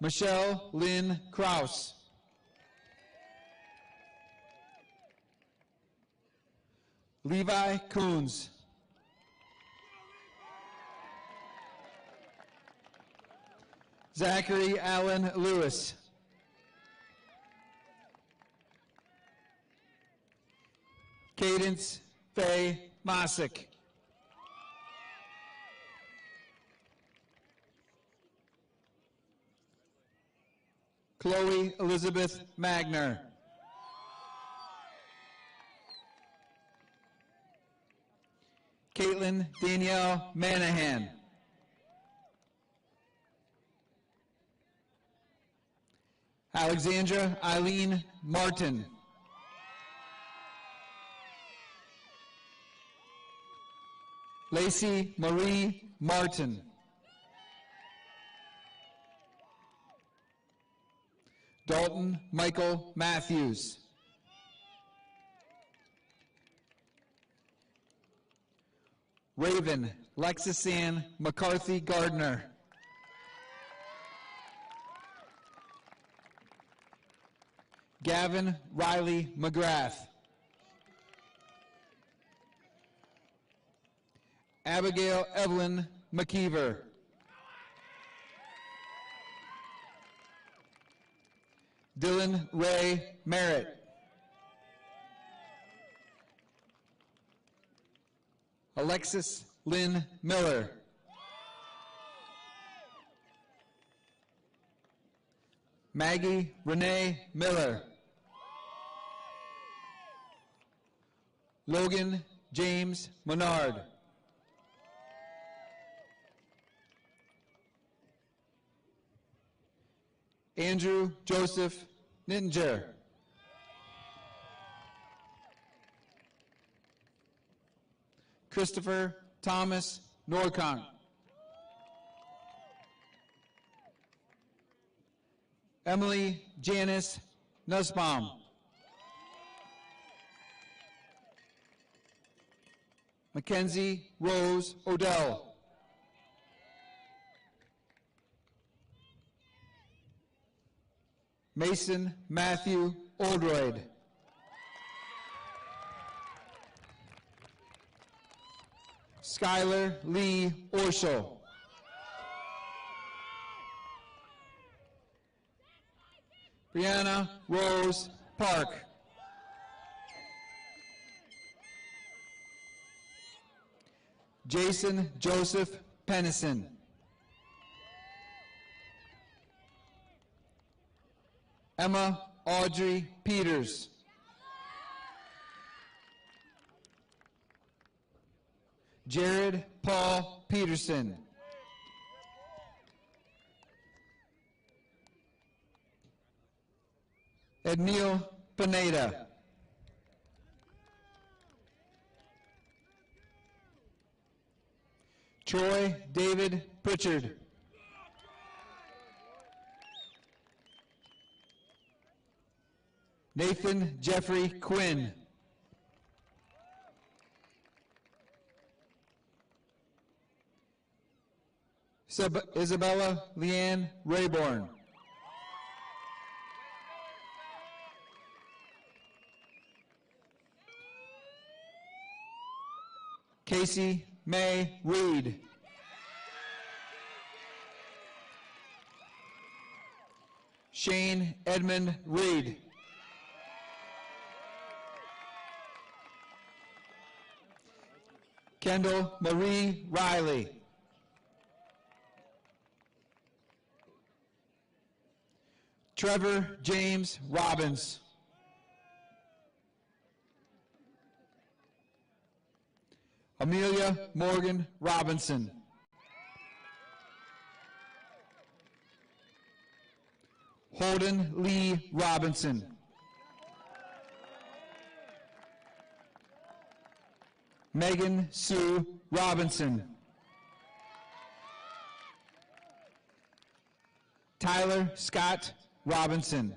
Michelle Lynn Kraus. Levi Coons. Zachary Allen Lewis. Cadence Faye Mosick. Chloe Elizabeth Magner. Caitlin Danielle Manahan. Alexandra Eileen Martin. Lacey Marie Martin. Dalton Michael Matthews. Raven Lexisanne McCarthy Gardner. Gavin Riley McGrath. Abigail Evelyn McKeever. Dylan Ray Merritt. Alexis Lynn Miller. Maggie Renee Miller. Logan James Menard. Andrew Joseph Nittinger. Christopher Thomas Norconk. Emily Janice Nussbaum. Mackenzie Rose Odell. Mason Matthew Oldroyd. Skylar Lee Orschel. Brianna Rose Park. Jason Joseph Pennison. Emma Audrey Peters. Jared Paul Peterson. Edneil Pineda. Troy David Pritchard. Nathan Jeffrey Quinn. Isabella Leanne Rayborn. Casey May Reed. Shane Edmund Reed. Kendall Marie Riley. Trevor James Robbins. Amelia Morgan Robinson. Holden Lee Robinson. Megan Sue Robinson. Tyler Scott Robinson.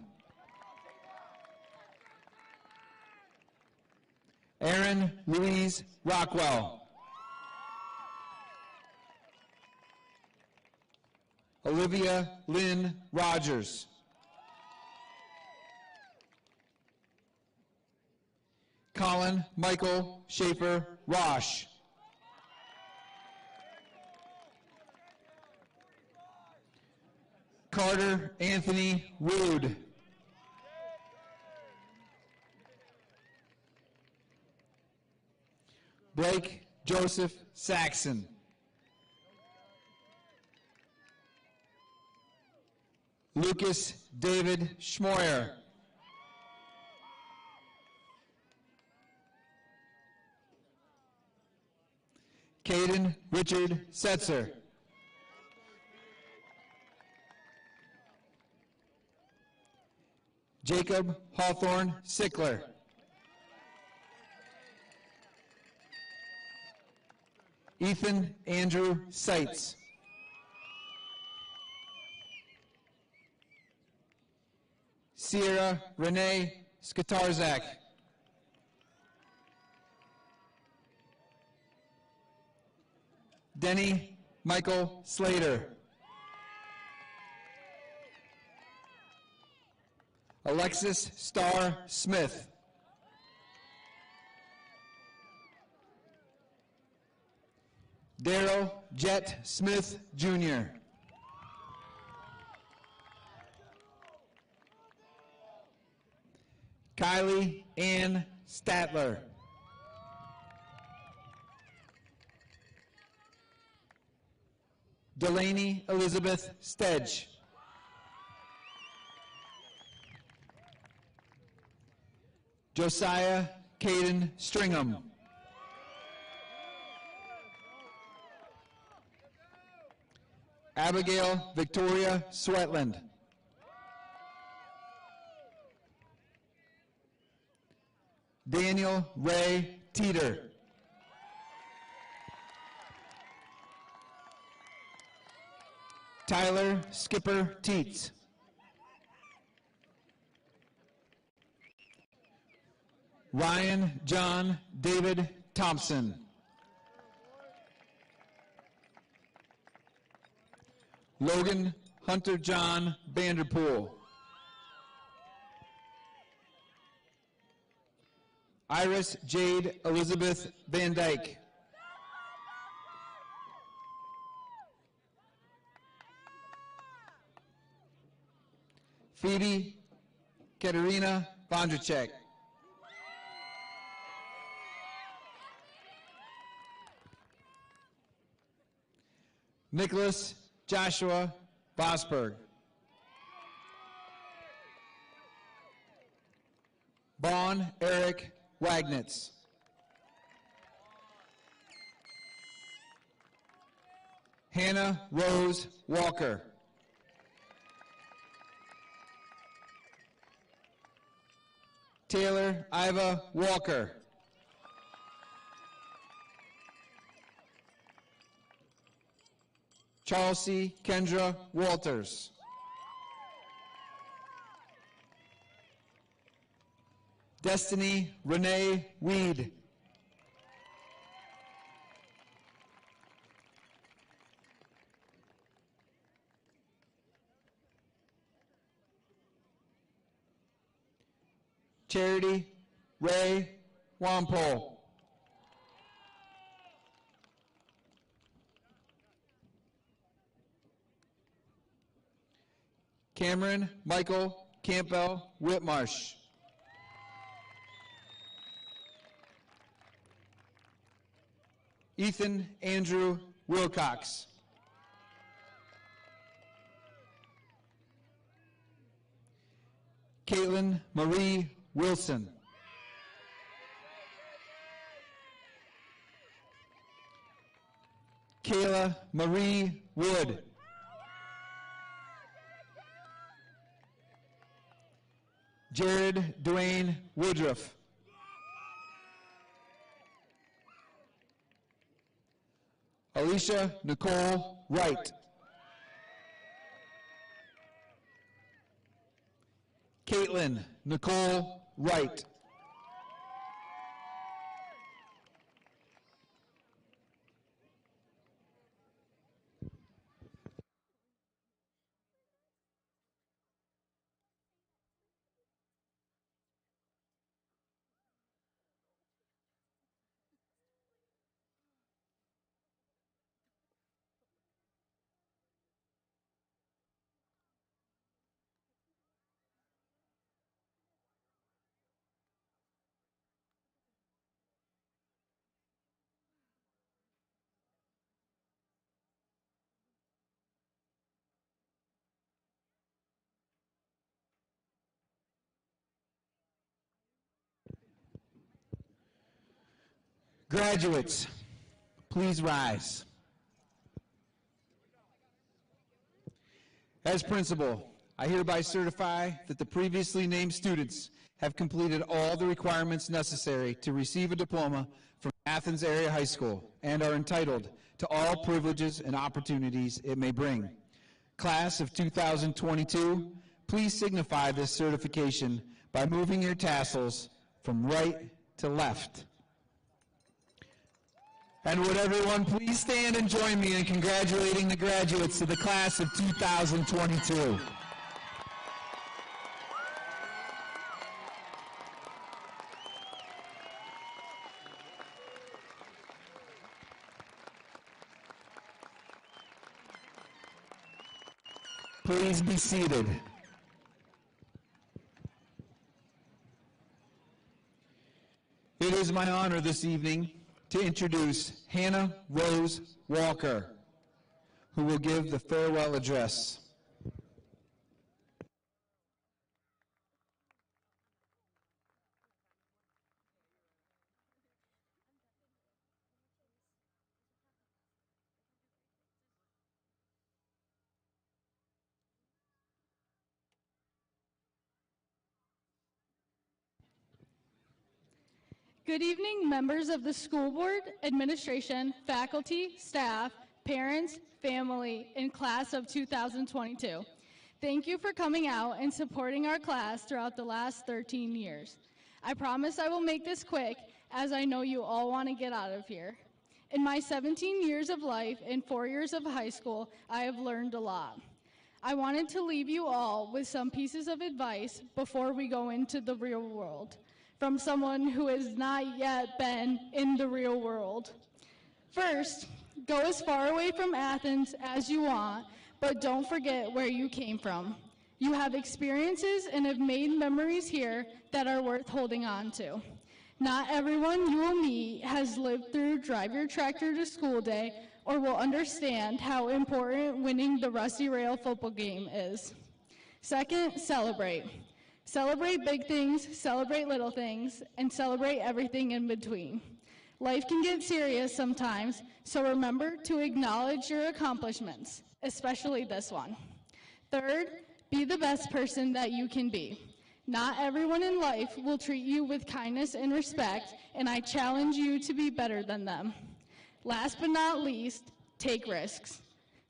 Aaron Louise Rockwell. Olivia Lynn Rogers. Colin Michael Schaefer Rosh. Carter Anthony Wood. Blake Joseph Saxon. Lucas David Schmoyer. Caden Richard Setzer. Jacob Hawthorne Sickler. Ethan Andrew Seitz. Sierra Renee Skatarzak. Denny Michael Slater. Alexis Starr Smith. Daryl Jet Smith, Jr. Kylie Ann Statler. Delaney Elizabeth Stedge. Josiah Caden Stringham. Abigail Victoria Sweatland. Daniel Ray Teeter. Tyler Skipper Teets. Ryan John David Thompson. Logan Hunter John Vanderpool. Iris Jade Elizabeth Van Dyke. Phoebe Katerina Vondracek. Nicholas Joshua Vosberg. Vaughn Eric Wagnitz. Hannah Rose Walker. Taylor Iva Walker. Chelsea Kendra Walters. Destiny Renee Weed. Charity Ray Wampole. Cameron Michael Campbell Whitmarsh. Ethan Andrew Wilcox. Caitlin Marie Wilson. Kayla Marie Wood. Jared Dwayne Woodruff. Alicia Nicole Wright. Caitlin Nicole Wright. Graduates, please rise. As principal, I hereby certify that the previously named students have completed all the requirements necessary to receive a diploma from Athens Area High School and are entitled to all privileges and opportunities it may bring. Class of 2022, please signify this certification by moving your tassels from right to left. And would everyone please stand and join me in congratulating the graduates of the class of 2022. Please be seated. It is my honor this evening to introduce Hannah Rose Walker, who will give the farewell address. Good evening, members of the school board, administration, faculty, staff, parents, family, and class of 2022. Thank you for coming out and supporting our class throughout the last 13 years. I promise I will make this quick, as I know you all want to get out of here. In my 17 years of life and 4 years of high school, I have learned a lot. I wanted to leave you all with some pieces of advice before we go into the real world, from someone who has not yet been in the real world. First, go as far away from Athens as you want, but don't forget where you came from. You have experiences and have made memories here that are worth holding on to. Not everyone you will meet has lived through Drive Your Tractor to School Day or will understand how important winning the Rusty Rail football game is. Second, celebrate. Celebrate big things, celebrate little things, and celebrate everything in between. Life can get serious sometimes, so remember to acknowledge your accomplishments, especially this one. Third, be the best person that you can be. Not everyone in life will treat you with kindness and respect, and I challenge you to be better than them. Last but not least, take risks.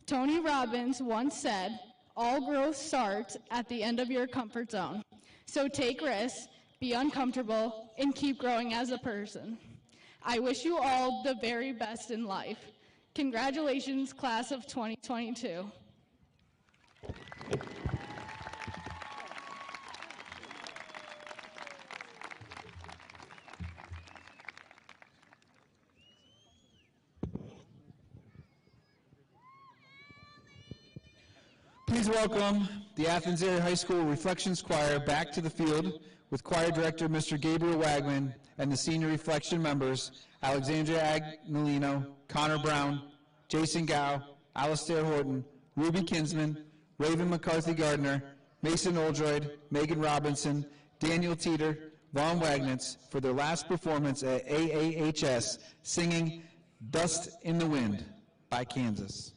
Tony Robbins once said, "All growth starts at the end of your comfort zone." So take risks, be uncomfortable, and keep growing as a person. I wish you all the very best in life. Congratulations, class of 2022. Please welcome the Athens Area High School Reflections Choir back to the field with Choir Director Mr. Gabriel Wagman and the senior reflection members Alexandria Agnolino, Connor Brown, Jason Gow, Alistair Horton, Ruby Kinsman, Raven McCarthy Gardner, Mason Oldroyd, Megan Robinson, Daniel Teeter, Vaughn Wagnitz for their last performance at AAHS singing "Dust in the Wind" by Kansas.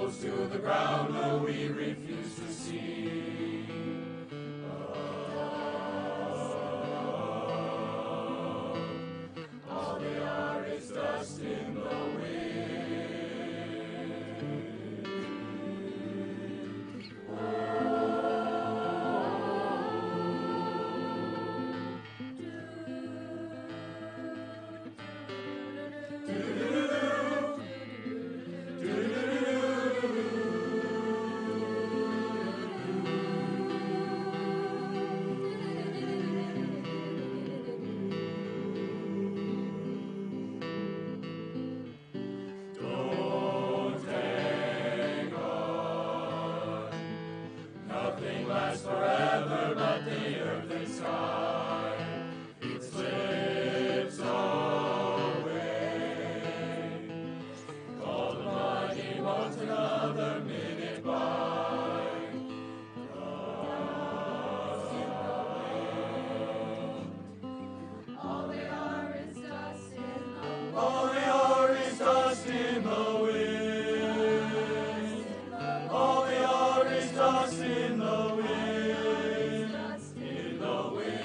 nose to the ground, no, we refuse to see. All they are is dust in the wind. Nothing lasts forever but the earth and sky. It slips away. All the money wants another minute by. All they are is dust in the wind. All they are is dust in the wind. All they are is dust in the wind. In the wind.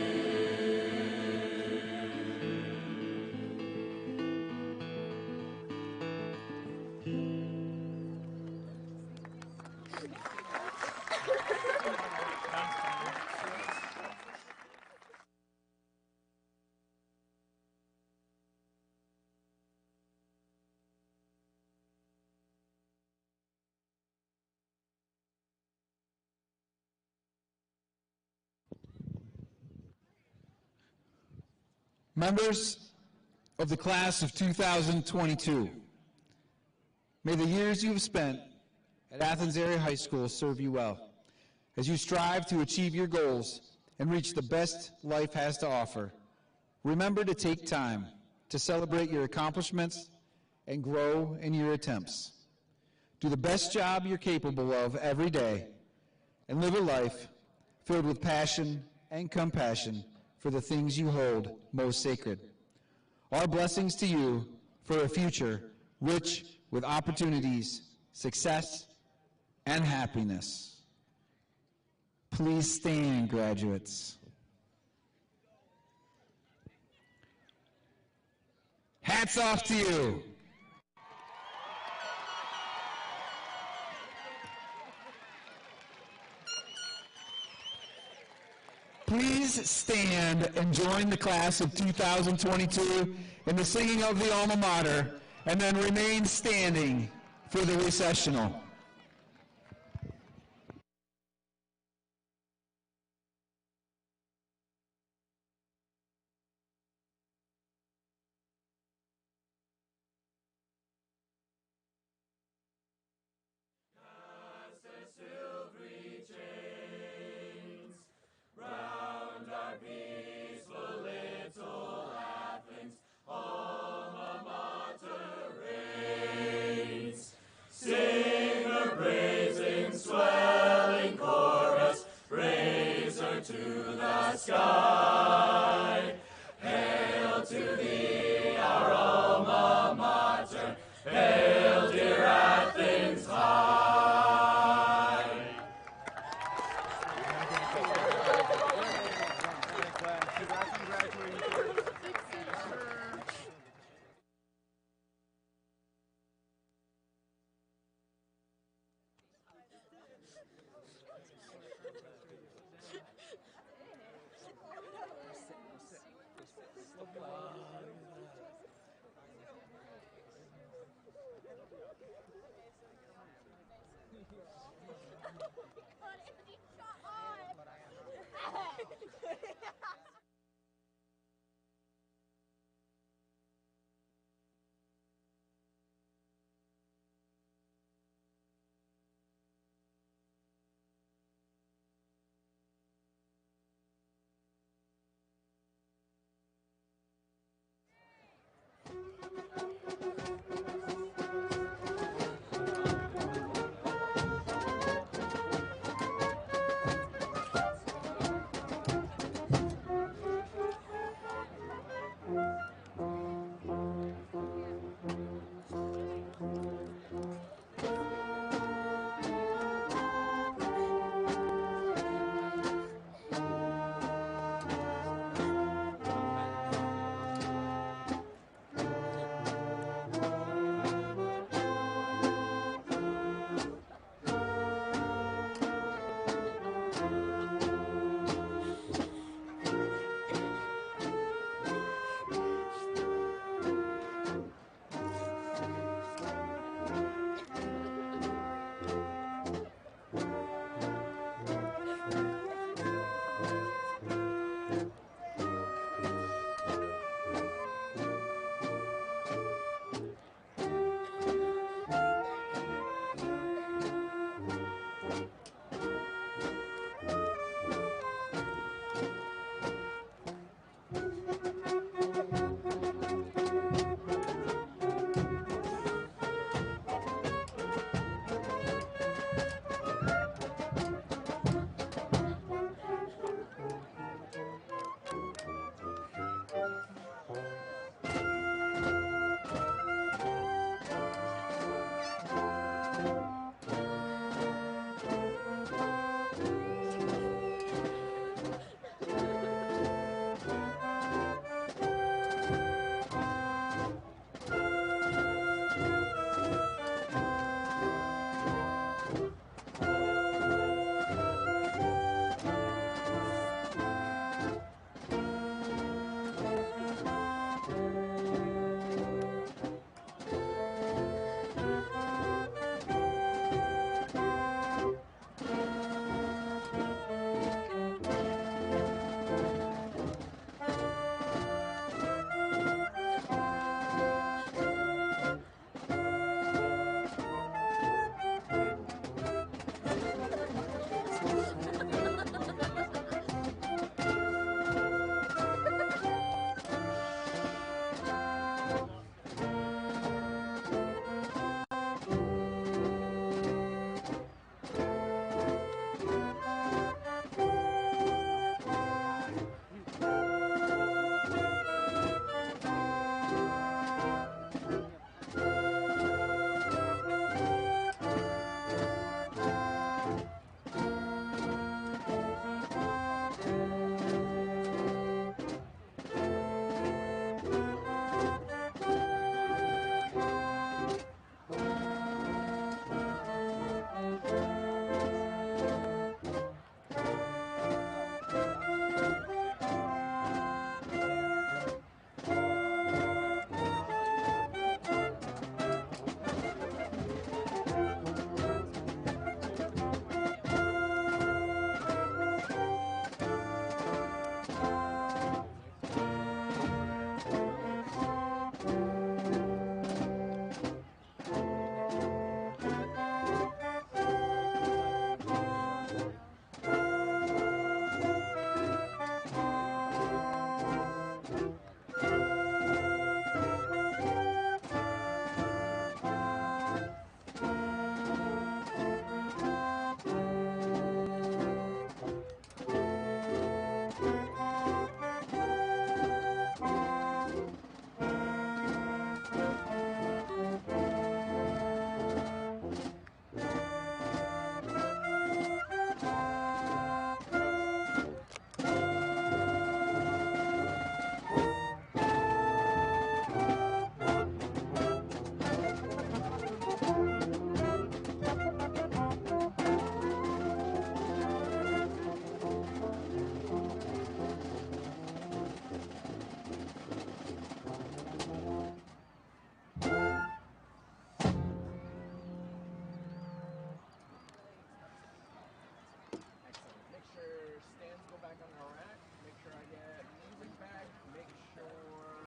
Members of the class of 2022, may the years you have spent at Athens Area High School serve you well as you strive to achieve your goals and reach the best life has to offer. Remember to take time to celebrate your accomplishments and grow in your attempts. Do the best job you're capable of every day and live a life filled with passion and compassion for the things you hold most sacred. Our blessings to you for a future rich with opportunities, success, and happiness. Please stand, graduates. Hats off to you. Please stand and join the class of 2022 in the singing of the alma mater, and then remain standing for the recessional. Round our peaceful little Athens, alma mater reigns. Sing her brazen swelling chorus, raise her to the sky. Hail to thee, our alma mater, hail dear Athens high.